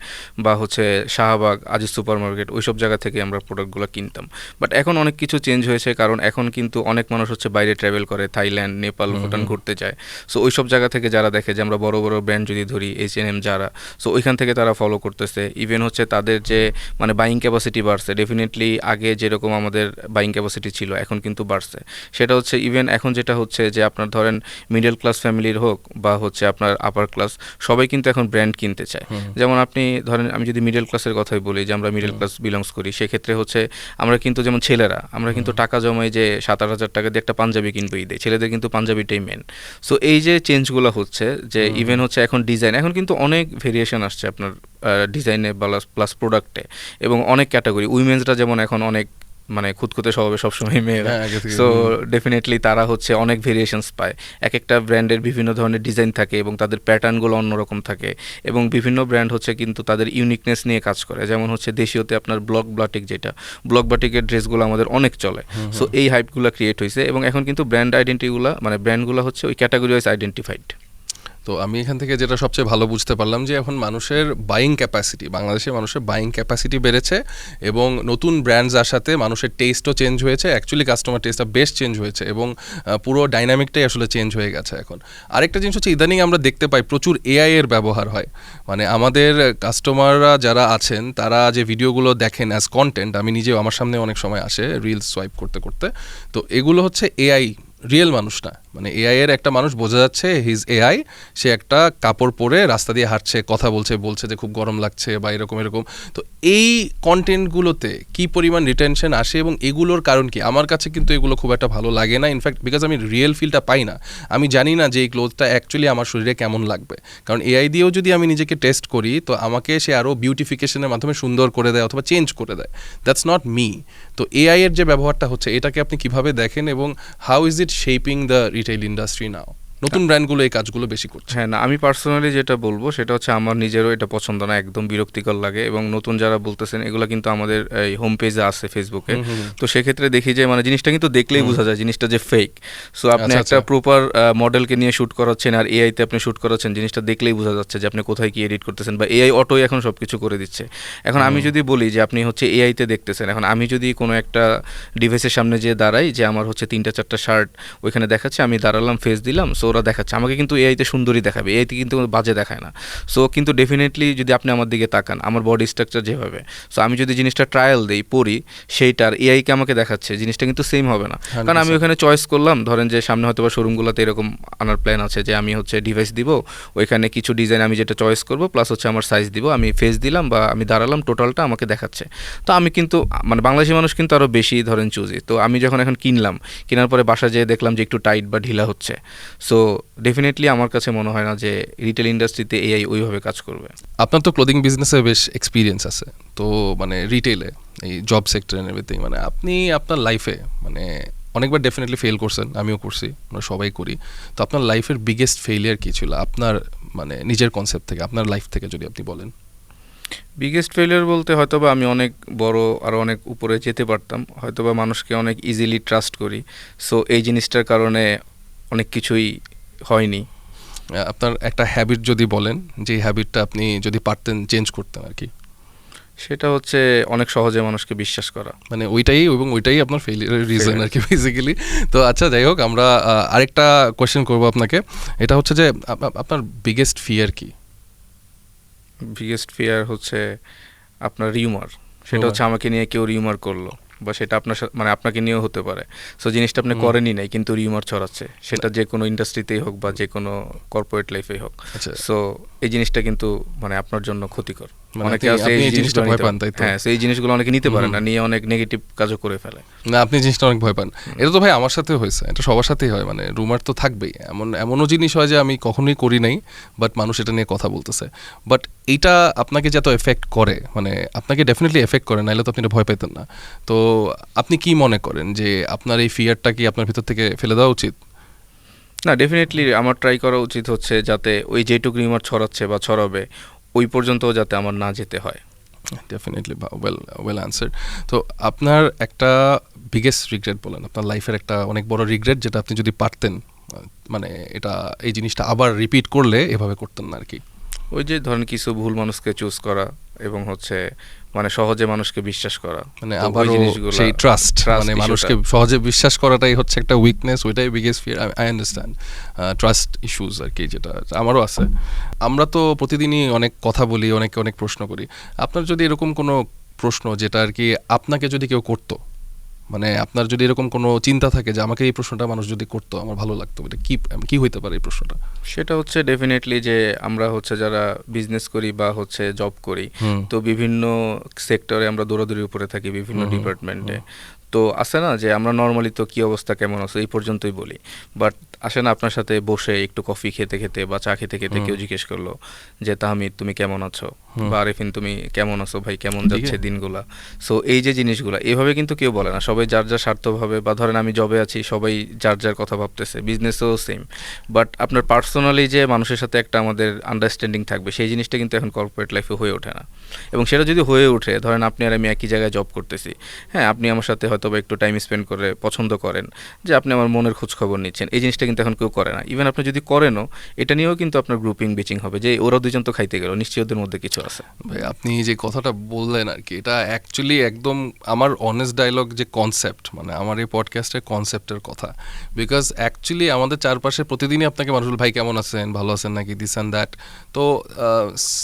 বা হচ্ছে শাহবাগ, আজিজ সুপার মার্কেট, ওইসব জায়গা থেকে আমরা প্রোডাক্টগুলো কিনতাম। বাট এখন অনেক কিছু চেঞ্জ হয়েছে, কারণ এখন কিন্তু অনেক মানুষ হচ্ছে বাইরে ট্রাভেল করে, থাইল্যান্ড, নেপাল, ভুটান ঘুরতে যায়। সো ওইসব জায়গা থেকে যারা দেখে যে আমরা বড় বড় ব্র্যান্ড যদি ধরি, H&M, যারা, সো ওইখান থেকে তারা ফলো করতেছে। ইভেন হচ্ছে তাদের যে মানে বাইং ক্যাপাসিটি বাড়ছে, ডেফিনেটলি আগে যেরকম আমাদের বাইং ক্যাপাসিটি ছিল এখন কিন্তু বাড়ছে। সেটা হচ্ছে ইভেন এখন যেটা হচ্ছে যে আপনার ধরেন মিডল ক্লাস ফ্যামিলির হোক বা হচ্ছে আপনার আপার ক্লাস, সবাই কিন্তু এখন ব্র্যান্ড কিনতে চায়। যেমন আপনি ধরেন, আমি যদি মিডল ক্লাসের কথাই বলি, যে আমরা মিডল ক্লাস বিলংস করি, সেক্ষেত্রে হচ্ছে আমরা কিন্তু, যেমন ছেলেরা, আমরা কিন্তু টাকা জমাই যে 7-8 হাজার টাকা দিয়ে একটা পাঞ্জাবি কিনবো ঈদে, ছেলেদের কিন্তু পাঞ্জাবিটাই মেন। সো এই যে চেঞ্জগুলো হচ্ছে, যে ইভেন হচ্ছে এখন ডিজাইন, এখন কিন্তু অনেক ভেরিয়েশন আসছে আপনার ডিজাইনে প্লাস প্রোডাক্টে, এবং অনেক ক্যাটাগরি। উইমেন্সরা যেমন এখন অনেক মানে খুঁতখুঁতে স্বভাবে সবসময় মেয়েরা, সো ডেফিনেটলি তারা হচ্ছে অনেক ভেরিয়েশনস পায়। এক একটা ব্র্যান্ডের বিভিন্ন ধরনের ডিজাইন থাকে এবং তাদের প্যাটার্নগুলো অন্যরকম থাকে, এবং বিভিন্ন ব্র্যান্ড হচ্ছে কিন্তু তাদের ইউনিকনেস নিয়ে কাজ করে। যেমন হচ্ছে দেশীয়তে আপনার ব্লক বাটিক, যেটা ব্লক বাটিকের ড্রেসগুলো আমাদের অনেক চলে। সো এই হাইপগুলো ক্রিয়েট হয়েছে, এবং এখন কিন্তু ব্র্যান্ড আইডেন্টিটিগুলো, মানে ব্র্যান্ডগুলো হচ্ছে ওই ক্যাটাগরি ওয়াইজ আইডেন্টিফাইড। তো আমি এখান থেকে যেটা সবচেয়ে ভালো বুঝতে পারলাম যে এখন মানুষের বাইং ক্যাপাসিটি, বাংলাদেশের মানুষের বাইং ক্যাপাসিটি বেড়েছে, এবং নতুন ব্র্যান্ডস আসাতে মানুষের টেস্টও চেঞ্জ হয়েছে, অ্যাকচুয়ালি কাস্টমার টেস্টটা বেশ চেঞ্জ হয়েছে, এবং পুরো ডাইনামিকটাই আসলে চেঞ্জ হয়ে গেছে এখন। আরেকটা জিনিস হচ্ছে ইদানিং আমরা দেখতে পাই প্রচুর এআই এর ব্যবহার হয়। মানে আমাদের কাস্টমাররা যারা আছেন তারা যে ভিডিওগুলো দেখেন অ্যাজ কন্টেন্ট, আমি নিজেও, আমার সামনে অনেক সময় আসে রিলস সোয়াইপ করতে করতে, তো এগুলো হচ্ছে এআই, রিয়েল মানুষ না। মানে এআই এর একটা মানুষ বোঝা যাচ্ছে হিজ এআই, সে একটা কাপড় পরে রাস্তা দিয়ে হাঁটছে, কথা বলছে যে খুব গরম লাগছে বা এরকম। তো এই কন্টেন্টগুলোতে কি পরিমাণ রিটেনশন আসে এবং এগুলোর কারণ কি? আমার কাছে কিন্তু এগুলো খুব একটা ভালো লাগে না, ইনফ্যাক্ট বিকজ আমি রিয়েল ফিলটা পাই না। আমি জানি না যে এই ক্লোথটা অ্যাকচুয়ালি আমার শরীরে কেমন লাগবে, কারণ এআই দিয়েও যদি আমি নিজেকে টেস্ট করি তো আমাকে সে আরও বিউটিফিকেশনের মাধ্যমে সুন্দর করে দেয় অথবা চেঞ্জ করে দেয়। That's not me. তো এআই এর যে ব্যবহারটা হচ্ছে, এটাকে আপনি কিভাবে দেখেন এবং how is it shaping the retail industry now? নতুন ব্র্যান্ডগুলো এই কাজগুলো বেশি করছে। হ্যাঁ, না, আমি পার্সোনালি যেটা বলবো সেটা হচ্ছে আমার নিজেরও এটা পছন্দ না, একদম বিরক্তিকর লাগে। এবং নতুন যারা বলতেছেন এগুলো কিন্তু আমাদের এই হোম পেজে আছে ফেসবুকে, তো সেক্ষেত্রে দেখি যে মানে জিনিসটা কিন্তু দেখলেই বোঝা যায় জিনিসটা যে ফেক। সো আপনি একটা প্রপার মডেলকে নিয়ে শ্যুট করাচ্ছেন আর এআইতে আপনি শ্যুট করাচ্ছেন, জিনিসটা দেখলেই বোঝা যাচ্ছে যে আপনি কোথায় কি এডিট করতেছেন, বা এআই অটোই এখন সব কিছু করে দিচ্ছে। এখন আমি যদি বলি যে আপনি হচ্ছে এআইতে দেখতেছেন, এখন আমি যদি কোনো একটা ডিভাইসের সামনে যেয়ে দাঁড়াই যে আমার হচ্ছে 3-4টা শার্ট ওইখানে দেখাচ্ছে, আমি দাঁড়ালাম, ফেস দিলাম, সো ওরা দেখাচ্ছে আমাকে, কিন্তু এআইতে সুন্দরী দেখাবে, এআইতে কিন্তু বাজে দেখায় না। সো কিন্তু ডেফিনেটলি যদি আপনি আমার দিকে তাকান, আমার বডি স্ট্রাকচার যেভাবে, সো আমি যদি জিনিসটা ট্রায়াল দিই, পরি, সেইটার এআইকে আমাকে দেখাচ্ছে, জিনিসটা কিন্তু সেম হবে না। কারণ আমি ওখানে চয়েস করলাম, ধরেন যে সামনে হয়তো বা শোরুমগুলোতে এরকম আনার প্ল্যান আছে যে আমি হচ্ছে ডিভাইস দিব, ওইখানে কিছু ডিজাইন আমি যেটা চয়েস করব, প্লাস হচ্ছে আমার সাইজ দিব, আমি ফেস দিলাম বা আমি দাঁড়ালাম, টোটালটা আমাকে দেখাচ্ছে। তো আমি কিন্তু, মানে বাংলাদেশি মানুষ কিন্তু আরও বেশি ধরেন চুজি। তো আমি যখন এখন কিনলাম, কেনার পরে বাসায় যেয়ে দেখলাম যে একটু টাইট বা ঢিলা হচ্ছে, সো ডেফিনেটলি আমার কাছে মনে হয় না যে রিটেল ইন্ডাস্ট্রিতে এআই ওইভাবে কাজ করবে। আপনার তো ক্লোদিং বিজনেসে বেশ এক্সপিরিয়েন্স আছে, তো মানে রিটেলে এই জব সেক্টর এন্ড এভরিথিং, মানে আপনি আপনার লাইফে মানে অনেকবার ডেফিনেটলি ফেল করছেন, আমিও করছি, আমরা সবাই করি। তো আপনার লাইফের বিগেস্ট ফেলিয়ার কী ছিল আপনার, মানে নিজের কনসেপ্ট থেকে, আপনার লাইফ থেকে যদি আপনি বলেন? বিগেস্ট ফেলিয়ার বলতে হয়তোবা আমি অনেক বড় আরও অনেক উপরে যেতে পারতাম, হয়তোবা মানুষকে অনেক ইজিলি ট্রাস্ট করি, সো এই জিনিসটার কারণে অনেক কিছুই হয়নি। আপনার একটা হ্যাবিট যদি বলেন, যে হ্যাবিটটা আপনি যদি পারতেন চেঞ্জ করতেন আর কি? সেটা হচ্ছে অনেক সহজে মানুষকে বিশ্বাস করা। মানে ওইটাই, এবং ওইটাই আপনার ফেলিয়ারের রিজন আর কি বেসিক্যালি। তো আচ্ছা, যাই হোক, আমরা আরেকটা কোয়েশ্চেন করবো আপনাকে। এটা হচ্ছে যে আপনার বিগেস্ট ফিয়ার কি? বিগেস্ট ফিয়ার হচ্ছে আপনার রিউমার। সেটা হচ্ছে আমাকে নিয়ে কেউ রিউমার করলো, বা সেটা আপনার মানে আপনাকে নিয়েও হতে পারে। সো জিনিসটা আপনি করেনই নাই, কিন্তু রিউমার ছড়াচ্ছে, সেটা যে কোনো ইন্ডাস্ট্রিতেই হোক বা যে কোনো কর্পোরেট লাইফেই হোক। সো এই জিনিসটা কিন্তু মানে আপনার জন্য ক্ষতিকর। অনেকে আছে এই জিনিসটা ভয় পান, তাই তো? হ্যাঁ, সেই জিনিসগুলো অনেকে নিতে পারে না, নিয়ে অনেক নেগেটিভ কাজও করে ফেলে। না, আপনি জিনিসটা অনেক ভয় পান। এটা তো ভাই আমার সাথেও হয়েছে, এটা সবার সাথেই হয়, মানে রুমার তো থাকবেই। এমনও জিনিস হয় যে আমি কখনোই করি নাই, বাট মানুষ এটা নিয়ে কথা বলতেছে। বাট এইটা আপনাকে যে এত এফেক্ট করে, মানে আপনাকে ডেফিনেটলি এফেক্ট করে, নাহলে তো আপনি এটা ভয় পেতেন না। তো আপনি কি মনে করেন যে আপনার এই ফিয়ারটা কি আপনার ভিতর থেকে ফেলে দেওয়া উচিত? না, ডেফিনেটলি আমার ট্রাই করা উচিত হচ্ছে যাতে ওই যেটুকু রিউমার ছড়াচ্ছে বা ছড়াবে ওই পর্যন্ত যাতে আমার না যেতে হয়। Definitely, well answered. তো আপনার একটা বিগেস্ট রিগ্রেট বলেন, আপনার লাইফের একটা অনেক বড় রিগ্রেট, যেটা আপনি যদি পারতেন, মানে এটা, এই জিনিসটা আবার রিপিট করলে এভাবে করতেন না আর কি? ওই যে ধরেন কিছু ভুল মানুষকে চুজ করা, এবং হচ্ছে মানে সহজে মানুষকে বিশ্বাস করা, মানে আবারও সেই ট্রাস্ট, মানে মানুষকে সহজে বিশ্বাস করাটাই হচ্ছে একটা উইকনেস, ওইটাই biggest fear. I understand trust issues আর কি, যেটা আমারও আছে। আমরা তো প্রতিদিনই অনেক কথা বলি, অনেকে অনেক প্রশ্ন করি। আপনার যদি এরকম কোনো প্রশ্ন যেটা আর কি আপনাকে যদি কেউ করতো, মানে আপনার যদি এরকম কোনো চিন্তা থাকে যে আমাকে এই প্রশ্নটা মানুষ যদি করতো আমার ভালো লাগতো, এটা কি হইতে পারে এই প্রশ্নটা? সেটা হচ্ছে ডেফিনেটলি যে আমরা হচ্ছে যারা বিজনেস করি বা হচ্ছে জব করি, তো বিভিন্ন সেক্টরে আমরা দৌড়াদৌড়ির উপরে থাকি, বিভিন্ন ডিপার্টমেন্টে। তো আসে না যে আমরা নর্মালি তো কি অবস্থা কেমন আছে এই পর্যন্তই বলি, বাট আসে না আপনার সাথে বসে একটু কফি খেতে খেতে বা চা খেতে খেতে কেউ জিজ্ঞেস করলো যে তাহমিদ তুমি কেমন আছো, বা আরিফিন তুমি কেমন আছো ভাই, কেমন যাচ্ছে দিনগুলা। সো এই যে জিনিসগুলা এভাবে কিন্তু কেউ বলে না, সবাই যার যার স্বার্থভাবে, বা ধরেন আমি জবে আছি সবাই যার যার কথা ভাবতেছে, বিজনেসেও সেম। বাট আপনার পার্সোনালি যে মানুষের সাথে একটা আমাদের আন্ডারস্ট্যান্ডিং থাকবে সেই জিনিসটা কিন্তু এখন কর্পোরেট লাইফে হয়ে ওঠে না। এবং সেটা যদি হয়ে ওঠে, ধরেন আপনি আর আমি একই জায়গায় জব করতেছি, হ্যাঁ আপনি আমার সাথে হয়তো বা একটু টাইম স্পেন্ড করে পছন্দ করেন যে আপনি আমার মনের খোঁজ খবর নিচ্ছেন, এই জিনিসটা কিন্তু এখন কেউ করে না। ইভেন আপনি যদি করেনও, এটা নিয়েও কিন্তু আপনার গ্রুপিং বিচিং হবে যে ওরা দুজন তো খাইতে গেল, নিশ্চয়ই ওদের মধ্যে কিছু আছে। ভাই আপনি যে কথাটা বললেন আর কি, এটা অ্যাকচুয়ালি একদম আমার অনেস্ট ডায়লগ যে কনসেপ্ট, মানে আমার এই পডকাস্টের কনসেপ্টের কথা। বিকজ অ্যাকচুয়ালি আমাদের চারপাশে প্রতিদিনই আপনাকে মানুষ ভাই কেমন আছেন, ভালো আছেন নাকি, দিস অ্যান্ড দ্যাট। তো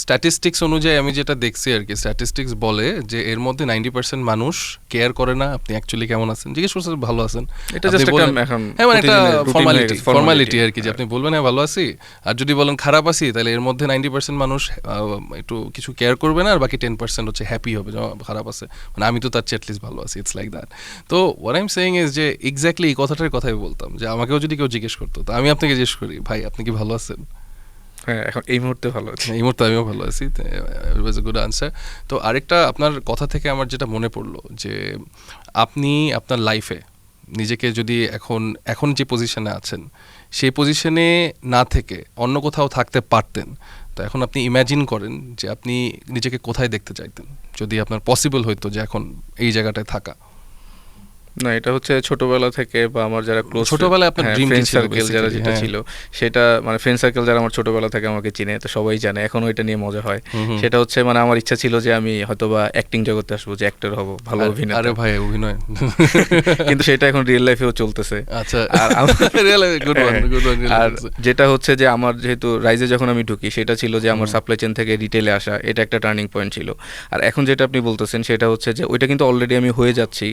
স্ট্যাটিস্টিক্স অনুযায়ী আমি যেটা দেখছি আর কি, স্ট্যাটিস্টিক্স বলে যে এর মধ্যে 90% মানুষ কেয়ার করে না আপনি অ্যাকচুয়ালি কেমন আছেন, জিজ্ঞেস করছেন ভালো আছেন, এটা জাস্ট একটা এখন হ্যাঁ মানে একটা প্রতিদিনের ফর্মালিটি আর কি, যে আপনি বলবেন হ্যাঁ ভালো আছি, আর যদি বলেন খারাপ আছি তাহলে এর মধ্যে 90% মানুষ একটু কিছু কেয়ার করবে না, আর বাকি 10% হচ্ছে হ্যাপি হবে যে খারাপ আছে, মানে আমি তো তার চেয়ে অ্যাটলিস্ট ভালো আছি। It's like that. তো what I am saying is যে এক্স্যাক্টলি এই কথাটার কথাই বলতাম, যে আমাকেও যদি কেউ জিজ্ঞেস করতো তো আমি আপনাকে জিজ্ঞেস করি ভাই আপনি কি ভালো আছেন? হ্যাঁ এখন এই মুহূর্তে ভালো আছি, এই মুহূর্তে আমিও ভালো আছি। ইট ওয়াজ এ গুড আনসার। তো আরেকটা আপনার কথা থেকে আমার যেটা মনে পড়লো যে আপনি আপনার লাইফে নিজেকে যদি এখন যে পজিশনে আছেন সেই পজিশনে না থেকে অন্য কোথাও থাকতে পারতেন, তো এখন আপনি ইম্যাজিন করেন যে আপনি নিজেকে কোথায় দেখতে চাইতেন যদি আপনার পসিবল হইতো যে এখন এই জায়গাটায় থাকা। না এটা হচ্ছে ছোটবেলা থেকে, বা আমার যারা ক্লোজ ছোটবেলায় আপনার ড্রিম ফ্রেন্ড সার্কেল যারা যেটা ছিল সেটা, মানে ফ্রেন্ড সার্কেল যারা আমার ছোটবেলা থেকে আমাকে চিনে, তো সবাই জানে, এখনো এটা নিয়ে মজা হয়। সেটা হচ্ছে মানে আমার ইচ্ছা ছিল যে আমি হয়তোবা অ্যাক্টিং জগতে আসবো, যে অ্যাক্টর হব, ভালো অভিনয়। আরে ভাই অভিনয় কিন্তু সেটা এখন রিয়েল লাইফেও চলতেছে। আচ্ছা আর যেটা হচ্ছে যে আমার যেহেতু রাইজে যখন আমি ঢুকি, সেটা ছিল যে আমার সাপ্লাই চেন থেকে রিটেলে আসা, এটা একটা টার্নিং পয়েন্ট ছিল। আর এখন যেটা আপনি বলতেছেন সেটা হচ্ছে যে ওইটা কিন্তু অলরেডি আমি হয়ে যাচ্ছি,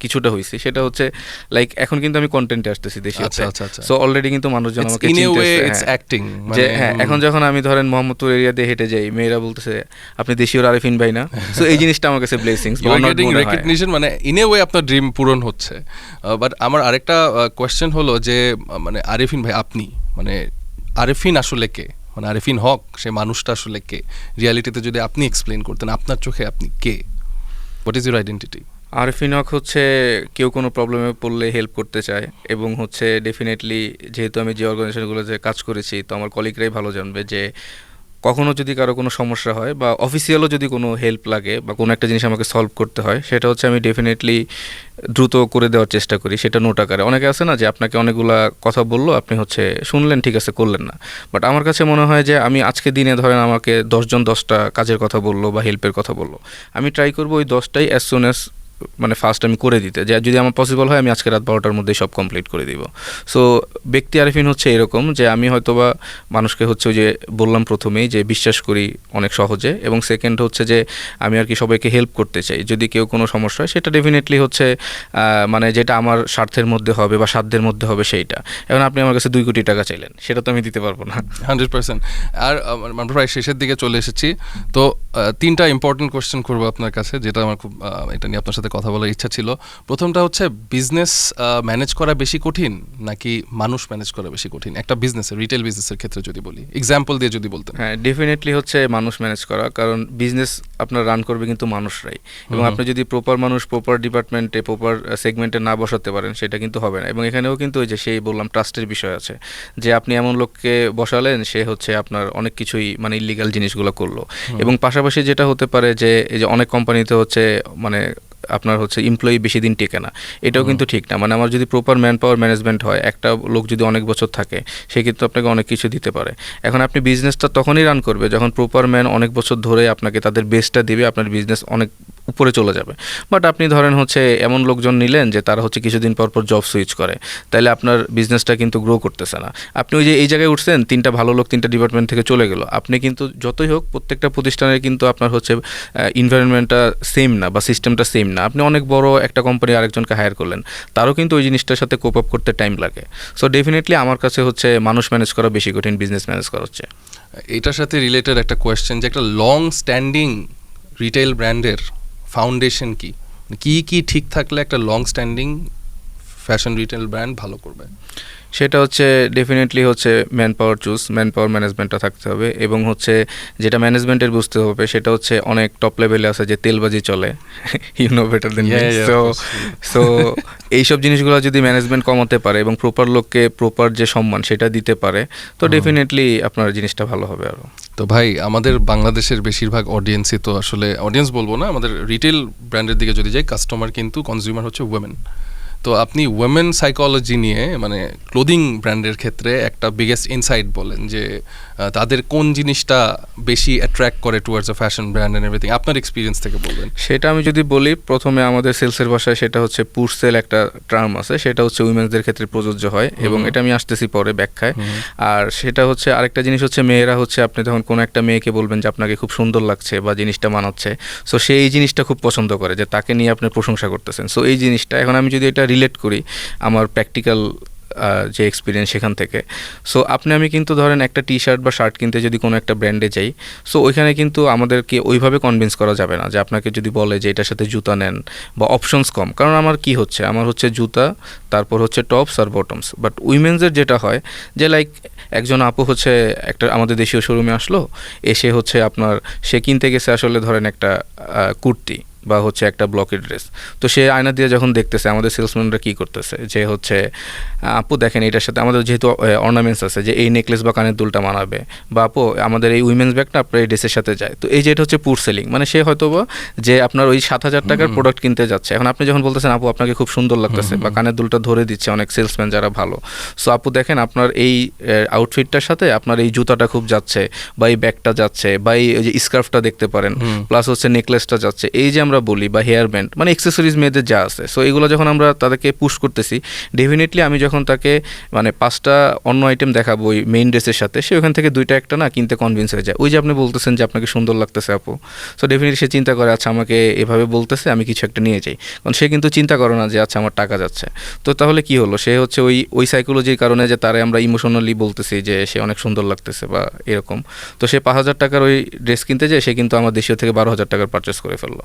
কিছুটা হইছে। সেটা হচ্ছে লাইক এখন কিন্তু আমি কন্টেন্টে আসতেছি দেশীয়তে, সো অলরেডি কিন্তু মানুষজন আমাকে চিনতেছে, যে হ্যাঁ এখন যখন আমি ধরেন মোহাম্মদপুর এরিয়া দিয়ে হেঁটে যাই, মেয়েরা বলতেছে আপনি দেশীয় আরিফিন ভাই না। সো এই জিনিসটা আমার কাছে ব্লেসিংস, রিকগনিশন, মানে ইন এ ওয়ে আপনার ড্রিম পূরণ হচ্ছে। বাট আমার আরেকটা কোয়েশ্চেন হলো যে মানে আরিফিন ভাই আপনি, মানে আরিফিন আসলে কে, মানে আরিফিন হক সে মানুষটা আসলে কে রিয়ালিটিতে, যদি আপনি এক্সপ্লেইন করতেন আপনার চোখে আপনি কে, what is your identity? Arifin Haque হচ্ছে কেউ কোনো প্রবলেমে পড়লে হেল্প করতে চায়, এবং হচ্ছে ডেফিনেটলি যেহেতু আমি যে অর্গানাইজেশনগুলোতে কাজ করেছি, তো আমার কলিগরাই ভালো জানবে যে কখনো যদি কারো কোনো সমস্যা হয় বা অফিসিয়ালও যদি কোনো হেল্প লাগে বা কোনো একটা জিনিস আমাকে সলভ করতে হয়, সেটা হচ্ছে আমি ডেফিনেটলি দ্রুত করে দেওয়ার চেষ্টা করি, সেটা নোট আকারে। অনেকে আছে না যে আপনাকে অনেকগুলা কথা বললো, আপনি হচ্ছে শুনলেন, ঠিক আছে করলেন না, বাট আমার কাছে মনে হয় যে আমি আজকে দিনে ধরেন আমাকে 10 জন 10টা কাজের কথা বললো বা হেল্পের কথা বললো, আমি ট্রাই করবো ওই 10টাই অ্যাজ সুন অ্যাজ মানে ফার্স্ট আমি করে দিতে, যে যদি আমার পসিবল হয় আমি আজকে রাত 12টার মধ্যেই সব কমপ্লিট করে দিব। সো ব্যক্তি আরিফিন হচ্ছে এরকম যে আমি হয়তোবা মানুষকে হচ্ছে ওই যে বললাম প্রথমেই যে বিশ্বাস করি অনেক সহজে, এবং সেকেন্ড হচ্ছে যে আমি আর কি সবাইকে হেল্প করতে চাই। যদি কেউ কোনো সমস্যা হয় সেটা ডেফিনেটলি হচ্ছে মানে যেটা আমার স্বার্থের মধ্যে হবে বা সাধ্যের মধ্যে হবে সেইটা। এখন আপনি আমার কাছে 2 কোটি টাকা চাইলেন, সেটা তো আমি দিতে পারবো না 100%। আর আমরা প্রায় শেষের দিকে চলে এসেছি, তো 3টা ইম্পর্টেন্ট কোয়েশ্চেন করবো আপনার কাছে, যেটা আমার খুব এটা নিয়ে আপনার সাথে কথা বলার ইচ্ছা ছিল। প্রথমটা হচ্ছে বিজনেস ম্যানেজ করা বেশি কঠিন নাকি মানুষ ম্যানেজ করা বেশি কঠিন, একটা বিজনেসের, রিটেল বিজনেসের ক্ষেত্রে যদি বলি, এক্সাম্পল দিয়ে যদি বলতেন। হ্যাঁ ডেফিনেটলি হচ্ছে মানুষ ম্যানেজ করা, কারণ বিজনেস আপনার রান করবে কিন্তু মানুষরাই, এবং আপনি যদি প্রপার মানুষ প্রপার ডিপার্টমেন্টে প্রপার সেগমেন্টে না বসাতে পারেন সেটা কিন্তু হবে না। এবং এখানেও কিন্তু ওই যে সেই বললাম ট্রাস্টের বিষয় আছে, যে আপনি এমন লোককে বসালেন সে হচ্ছে আপনার অনেক কিছুই মানে ইলিগাল জিনিসগুলো করলো। এবং পাশাপাশি যেটা হতে পারে যে এই যে অনেক কোম্পানিতে হচ্ছে মানে আপনার হচ্ছে এমপ্লয়ি বেশি দিন টেকে না, এটাও কিন্তু ঠিক না। মানে আমার যদি প্রপার ম্যান পাওয়ার ম্যানেজমেন্ট হয়, একটা লোক যদি অনেক বছর থাকে সে কিন্তু আপনাকে অনেক কিছু দিতে পারে। এখন আপনি বিজনেসটা তখনই রান করবে যখন প্রপার ম্যান অনেক বছর ধরে আপনাকে তাদের বেস্টটা দিবে, আপনার বিজনেস অনেক উপরে চলে যাবে। বাট আপনি ধরেন হচ্ছে এমন লোকজন নিলেন যে তারা হচ্ছে কিছুদিন পর পর জব সুইচ করে, তাহলে আপনার বিজনেসটা কিন্তু গ্রো করতেছে না। আপনি ওই যে এই জায়গায় উঠছেন, 3টা ভালো লোক 3টা ডিপার্টমেন্ট থেকে চলে গেল, আপনি কিন্তু যতই হোক প্রত্যেকটা প্রতিষ্ঠানের কিন্তু আপনার হচ্ছে এনভায়রনমেন্টটা সেম না বা সিস্টেমটা সেম না। না, আপনি অনেক বড় একটা কোম্পানি আরেকজনকে হায়ার করলেন, তারও কিন্তু ওই জিনিসটার সাথে কোপ আপ করতে টাইম লাগে। সো ডেফিনেটলি আমার কাছে হচ্ছে মানুষ ম্যানেজ করা বেশি কঠিন বিজনেস ম্যানেজ করা হচ্ছে। এটার সাথে রিলেটেড একটা কোয়েশ্চেন, যে একটা লং স্ট্যান্ডিং রিটেল ব্র্যান্ডের ফাউন্ডেশন কি, কি কি ঠিক থাকলে একটা long standing fashion retail brand ভালো করবে? সেটা হচ্ছে ডেফিনেটলি হচ্ছে ম্যান পাওয়ার ম্যান পাওয়ার ম্যানেজমেন্টটা থাকতে হবে, এবং হচ্ছে যেটা ম্যানেজমেন্টের বুঝতে হবে সেটা হচ্ছে অনেক টপ লেভেলে আছে যে তেলবাজি চলে, you know better than me. So এইসব জিনিসগুলো যদি ম্যানেজমেন্ট কমাতে পারে এবং প্রপার লোককে প্রপার যে সম্মান সেটা দিতে পারে, তো ডেফিনেটলি আপনার জিনিসটা ভালো হবে আরও। তো ভাই, আমাদের বাংলাদেশের বেশিরভাগ অডিয়েন্সই তো আসলে, অডিয়েন্স বলবো না, আমাদের রিটেল ব্র্যান্ডের দিকে যদি যাই, কাস্টমার কিন্তু কনজিউমার হচ্ছে উইমেন। তো আপনি উইমেন সাইকোলজি নিয়ে মানে ক্লোদিং ব্র্যান্ডের ক্ষেত্রে একটা বিগেস্ট ইনসাইট বলেন যে তাদের কোন জিনিসটা বেশি অ্যাট্রাক্ট করে towards a fashion brand and everything, আপনার এক্সপিরিয়েন্স থেকে বলবেন। সেটা আমি যদি বলি, প্রথমে আমাদের সেলসের ভাষায় সেটা হচ্ছে পুশ সেল একটা টার্ম আছে, সেটা হচ্ছে উইমেন্সদের ক্ষেত্রে প্রযোজ্য হয়, এবং এটা আমি আসতেছি পরে ব্যাখ্যায়। আর সেটা হচ্ছে আরেকটা জিনিস হচ্ছে মেয়েরা হচ্ছে, আপনি যখন কোনো একটা মেয়েকে বলবেন যে আপনাকে খুব সুন্দর লাগছে বা জিনিসটা মানাচ্ছে, সো সে এই জিনিসটা খুব পছন্দ করে যে তাকে নিয়ে আপনি প্রশংসা করতেছেন। সো এই জিনিসটা এখন আমি যদি এটা রিলেট করি আমার প্র্যাকটিক্যাল যে এক্সপিরিয়েন্স সেখান থেকে, সো আমি কিন্তু ধরেন একটা টি শার্ট বা শার্ট কিনতে যদি কোনো একটা ব্র্যান্ডে যাই, সো ওইখানে কিন্তু আমাদেরকে ওইভাবে কনভিন্স করা যাবে না যে আপনাকে যদি বলে যে এটার সাথে জুতা নেন বা অপশনস কম, কারণ আমার কি হচ্ছে, আমার হচ্ছে জুতা, তারপর হচ্ছে টপস আর বটমস। বাট উইমেন্সের যেটা হয় যে লাইক একজন আপু হচ্ছে একটা আমাদের দেশীয় শোরুমে আসলো, এসে হচ্ছে সে কিনতে গেছে আসলে ধরেন একটা কুর্তি বা হচ্ছে একটা ব্লকের ড্রেস, তো সে আয়না দিয়ে যখন দেখতেছে আমাদের সেলসম্যানরা কী করতেছে যে হচ্ছে আপু দেখেন এটার সাথে আমাদের যেহেতু অর্নামেন্টস আছে যে এই নেকলেস বা কানের দুলটা মানাবে, বা আপু আমাদের এই উইমেন্স ব্যাগটা আপনার এই ড্রেসের সাথে যায়, তো এই যে এটা হচ্ছে পুর সেলিং, মানে সে হয়তো বা যে আপনার ওই 7,000 টাকার প্রোডাক্ট কিনতে যাচ্ছে, এখন আপনি যখন বলতেছেন আপু আপনাকে খুব সুন্দর লাগতেছে বা কানের দুলটা ধরে দিচ্ছে অনেক সেলসম্যান যারা ভালো, সো আপু দেখেন আপনার এই আউটফিটটার সাথে আপনার এই জুতাটা খুব যাচ্ছে বা এই ব্যাগটা যাচ্ছে বা এই যে স্কার্ফটা দেখতে পারেন, প্লাস হচ্ছে নেকলেসটা যাচ্ছে, এই যে আমরা বলি বা হেয়ার ব্যান্ড মানে অ্যাক্সেসরিজ মেয়েদের যা আছে, সো এগুলো যখন আমরা তাদেরকে পুশ করতেছি, ডেফিনেটলি আমি যখন তাকে মানে 5টা অন্য আইটেম দেখাবো ওই মেইন ড্রেসের সাথে, সে ওখান থেকে 2টা একটা না কিনতে কনভিন্স হয়ে যায়। ওই যে আপনি বলতেছেন যে আপনাকে সুন্দর লাগতেছে আপু, সো ডেফিনেটলি সে চিন্তা করে আচ্ছা আমাকে এভাবে বলতেছে আমি কিছু একটা নিয়ে যাই, কারণ সে কিন্তু চিন্তা করে না যে আচ্ছা আমার টাকা যাচ্ছে। তো তাহলে কি হলো, সে হচ্ছে ওই সাইকোলজির কারণে যে তারে আমরা ইমোশনালি বলতেছি যে সে অনেক সুন্দর লাগতেছে বা এরকম, তো সে 5,000 টাকার ওই ড্রেস কিনতে যায়, সে কিন্তু আমার দেশীয় থেকে 12,000 টাকার পারচেস করে ফেললো।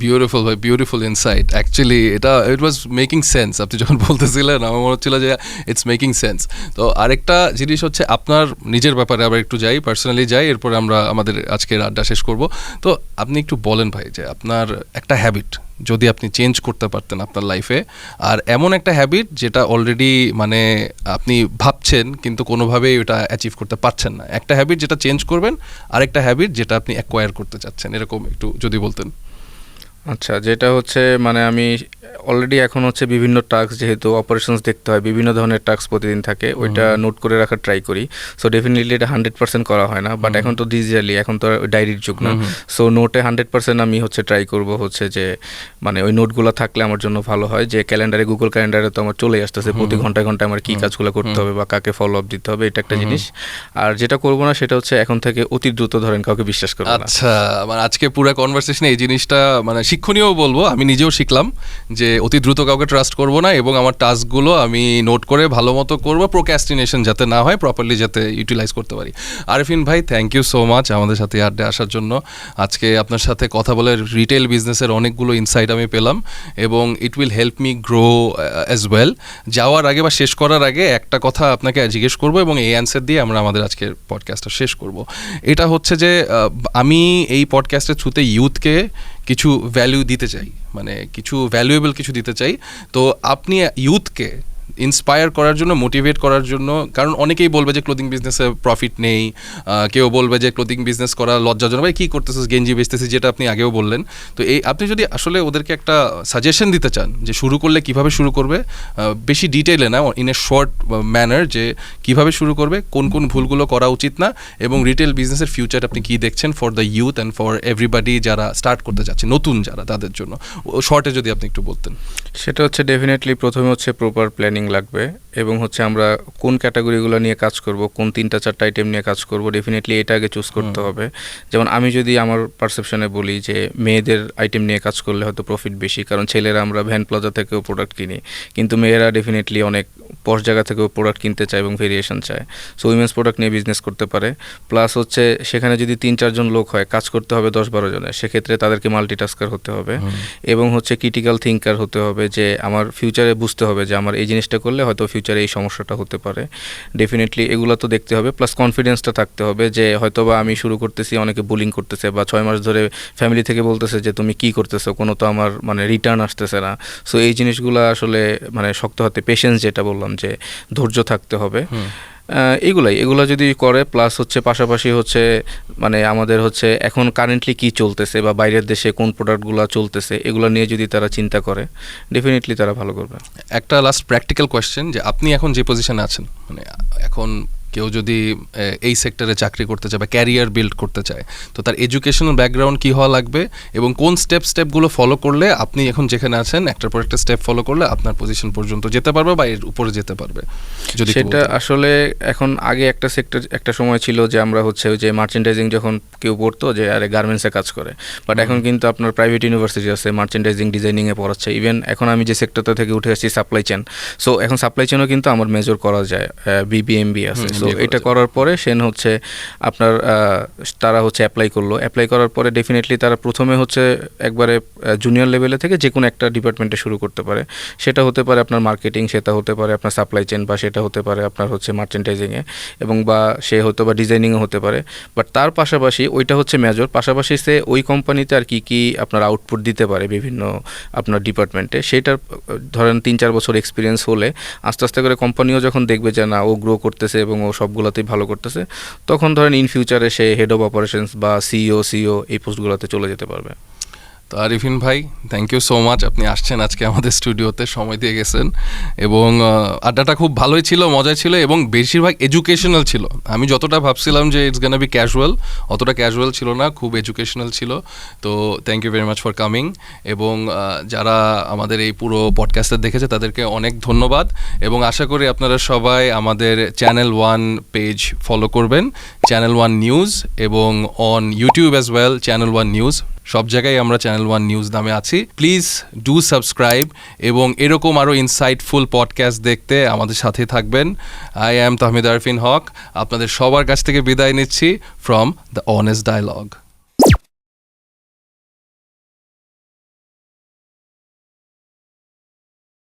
বিউটিফুল ভাই, beautiful insight. Actually it was making sense, আপনি যখন বলতেছিলেন আমার মনে হচ্ছিল যে ইটস মেকিং সেন্স। তো আরেকটা জিনিস হচ্ছে আপনার নিজের ব্যাপারে আবার একটু যাই, পার্সোনালি যাই, এরপরে আমরা আমাদের আজকের আড্ডা শেষ করব। তো আপনি একটু বলেন ভাই যে আপনার একটা হ্যাবিট যদি আপনি চেঞ্জ করতে পারতেন আপনার লাইফে, আর এমন একটা হ্যাবিট যেটা অলরেডি মানে আপনি ভাবছেন কিন্তু কোনোভাবেই ওটা অ্যাচিভ করতে পারছেন না, একটা হ্যাবিট যেটা চেঞ্জ করবেন আর একটা হ্যাবিট যেটা আপনি অ্যাকোয়ার করতে চাচ্ছেন, এরকম একটু যদি বলতেন। আচ্ছা, যেটা হচ্ছে মানে আমি অলরেডি এখন হচ্ছে বিভিন্ন টাস্ক, যেহেতু অপারেশনস দেখতে হয়, বিভিন্ন ধরনের টাস্ক প্রতিদিন থাকে, ওইটা নোট করে রাখার ট্রাই করি। সো ডেফিনেটলি এটা 100% করা হয় না, বাট এখন তো ডিজিটালি, এখন তো ডায়েরির যুগ না, সো নোটে 100% আমি হচ্ছে ট্রাই করব হচ্ছে যে মানে ওই নোটগুলো থাকলে আমার জন্য ভালো হয়, যে ক্যালেন্ডারে, গুগল ক্যালেন্ডারে তো আমার চলে আসতেছে প্রতি ঘন্টায় ঘন্টায় আমার কী কাজগুলো করতে হবে বা কাকে ফলো আপ দিতে হবে, এটা একটা জিনিস। আর যেটা করবো না সেটা হচ্ছে এখন থেকে অতি দ্রুত ধরেন কাউকে বিশ্বাস করবো না। আচ্ছা, মানে আজকে পুরো কনভারসেশনে এই জিনিসটা মানে শিক্ষণীয় বলবো, আমি নিজেও শিখলাম যে অতি দ্রুত কাউকে ট্রাস্ট করবো না, এবং আমার টাস্কগুলো আমি নোট করে ভালো মতো করবো, প্রোক্রাস্টিনেশন যাতে না হয়, প্রপারলি যাতে ইউটিলাইজ করতে পারি। আরিফিন ভাই, থ্যাংক ইউ সো মাচ আমাদের সাথে আড্ডা আসার জন্য। আজকে আপনার সাথে কথা বলে রিটেল বিজনেসের অনেকগুলো ইনসাইট আমি পেলাম, এবং it will help me grow as well. যাওয়ার আগে বা শেষ করার আগে একটা কথা আপনাকে জিজ্ঞেস করবো, এবং এই অ্যান্সার দিয়ে আমরা আমাদের আজকের পডকাস্টটা শেষ করব। এটা হচ্ছে যে আমি এই পডকাস্টের থ্রুতে ইউথকে কিছু ভ্যালু দিতে চাই, মানে কিছু ভ্যালুয়েবল কিছু দিতে চাই। তো আপনি ইউথকে ইন্সপায়ার করার জন্য, মোটিভেট করার জন্য, কারণ অনেকেই বলবে যে ক্লোদিং বিজনেসে প্রফিট নেই, কেউ বলবে যে ক্লোদিং বিজনেস করা লজ্জাজনক, ভাই কী করতেছিস, গেঞ্জি বেচতেছিস, যেটা আপনি আগেও বললেন। তো এই আপনি যদি আসলে ওদেরকে একটা সাজেশন দিতে চান যে শুরু করলে কিভাবে শুরু করবে, বেশি ডিটেইলে না, ইন এ শর্ট ম্যানার, যে কিভাবে শুরু করবে, কোন কোন ভুলগুলো করা উচিত না, এবং রিটেল বিজনেসের ফিউচার আপনি কী দেখছেন for the youth and for everybody যারা স্টার্ট করতে যাচ্ছে, নতুন যারা, তাদের জন্য শর্টে যদি আপনি একটু বলতেন। সেটা হচ্ছে ডেফিনেটলি প্রথমে হচ্ছে প্রপার প্ল্যানিং প্ল্যানিং লাগবে এবং হচ্ছে আমরা কোন ক্যাটাগরিগুলো নিয়ে কাজ করব, কোন 3-4টা আইটেম নিয়ে কাজ করব, ডেফিনেটলি এটা আগে চুজ করতে হবে। যেমন আমি যদি আমার পারসেপশনে বলি যে মেয়েদের আইটেম নিয়ে কাজ করলে হয়তো প্রফিট বেশি, কারণ ছেলেরা আমরা ভ্যান প্লাজা থেকেও প্রোডাক্ট কিনি, কিন্তু মেয়েরা ডেফিনেটলি অনেক পশ জায়গা থেকেও প্রোডাক্ট কিনতে চায় এবং ভেরিয়েশন চায়। সো উইমেন্স প্রোডাক্ট নিয়ে বিজনেস করতে পারে। প্লাস হচ্ছে সেখানে যদি 3-4 জন লোক হয়, কাজ করতে হবে 10-12 জনের, সেক্ষেত্রে তাদেরকে মাল্টিটাস্কার হতে হবে এবং হচ্ছে ক্রিটিক্যাল থিঙ্কার হতে হবে, যে আমার ফিউচারে বুঝতে হবে যে আমার এই জিনিসটা করলে হয়তো ফিউচারে এই সমস্যাটা হতে পারে। ডেফিনেটলি এগুলো তো দেখতে হবে। প্লাস কনফিডেন্সটা থাকতে হবে যে হয়তো বা আমি শুরু করতেছি, অনেকে বুলিং করতেছে বা 6 মাস ধরে ফ্যামিলি থেকে বলতেছে যে তুমি কি করতেছো, কোনো তো আমার মানে রিটার্ন আসতেছে না। সো এই জিনিসগুলো আসলে মানে শক্ত হাতে পেশেন্স, যেটা বললাম যে ধৈর্য থাকতে হবে। এগুলা যদি করে, প্লাস হচ্ছে পাশাপাশি হচ্ছে মানে আমাদের হচ্ছে এখন কারেন্টলি কি চলতেছে বা বাইরের দেশে কোন প্রোডাক্টগুলো চলতেছে, এগুলো নিয়ে যদি তারা চিন্তা করে, ডেফিনেটলি তারা ভালো করবে। একটা লাস্ট প্র্যাকটিক্যাল কোয়েশ্চেন, যে আপনি এখন যে পজিশনে আছেন, মানে এখন কেউ যদি এই সেক্টরে চাকরি করতে চায় বা ক্যারিয়ার বিল্ড করতে চায়, তো তার এডুকেশনাল ব্যাকগ্রাউন্ড কী হওয়া লাগবে এবং কোন স্টেপগুলো ফলো করলে আপনি এখন যেখানে আছেন একটার পর একটা স্টেপ ফলো করলে আপনার পজিশন পর্যন্ত যেতে পারবে বা এর উপরে যেতে পারবে? যদি সেটা আসলে এখন আগে একটা সময় ছিল যে আমরা হচ্ছে ওই যে মার্চেন্ডাইজিং যখন কেউ পড়তো যে আরে গার্মেন্টসে কাজ করে, বাট এখন কিন্তু আপনার প্রাইভেট ইউনিভার্সিটি আছে মার্চেন্ডাইজিং ডিজাইনিংয়ে পড়াচ্ছে। ইভেন এখন আমি যে সেক্টরটা থেকে উঠে আসছি সাপ্লাই চেন, সো এখন সাপ্লাই চেনও কিন্তু আমার মেজর করা যায়, বিবিএমবি আছে। সো এটা করার পরে সেন হচ্ছে আপনার তারা হচ্ছে অ্যাপ্লাই করার পরে ডেফিনেটলি তারা প্রথমে হচ্ছে একবারে জুনিয়র লেভেলে থেকে যে কোনো একটা ডিপার্টমেন্টে শুরু করতে পারে। সেটা হতে পারে আপনার মার্কেটিং, সেটা হতে পারে আপনার সাপ্লাই চেন, বা সেটা হতে পারে আপনার হচ্ছে মার্চেন্ডাইজিংয়ে, এবং বা সে হয়তো বা ডিজাইনিংও হতে পারে। বাট তার পাশাপাশি ওইটা হচ্ছে মেজর, পাশাপাশি সে ওই কোম্পানিতে আর কি আপনার আউটপুট দিতে পারে বিভিন্ন আপনার ডিপার্টমেন্টে, সেটার ধরেন 3-4 বছর এক্সপিরিয়েন্স হলে আস্তে আস্তে করে কোম্পানিও যখন দেখবে যে না ও গ্রো করতেছে এবং ও সবগুলোতেই ভালো করতেছে, তখন ধরেন ইন ফিউচারে সে হেড অফ অপারেশনস বা সিইও এই পোস্টগুলোতে চলে যেতে পারবে। তো আরিফিন ভাই, থ্যাংক ইউ সো মাচ, আপনি আসছেন আজকে আমাদের স্টুডিওতে, সময় দিয়ে গেছেন, এবং আড্ডাটা খুব ভালোই ছিল, মজা ছিল এবং বেশিরভাগ এডুকেশনাল ছিল। আমি যতটা ভাবছিলাম যে ইটস গানা বি ক্যাজুয়াল, অতটা ক্যাজুয়াল ছিল না, খুব এডুকেশনাল ছিল। তো thank you very much for coming, এবং যারা আমাদের এই পুরো পডকাস্টটা দেখেছে তাদেরকে অনেক ধন্যবাদ, এবং আশা করি আপনারা সবাই আমাদের চ্যানেল 1 পেজ ফলো করবেন, চ্যানেল 1 নিউজ, এবং on YouTube as well channel 1 news, সব জায়গায় আমরা চ্যানেল 1 নিউজ নামে আছি। প্লিজ ডু সাবস্ক্রাইব, এবং এরকম আরও ইনসাইটফুল পডকাস্ট দেখতে আমাদের সাথে থাকবেন। আই অ্যাম তাহমিদ আরফিন হক, আপনাদের সবার কাছ থেকে বিদায় নিচ্ছি ফ্রম দ্য অনেস্ট ডায়ালগ।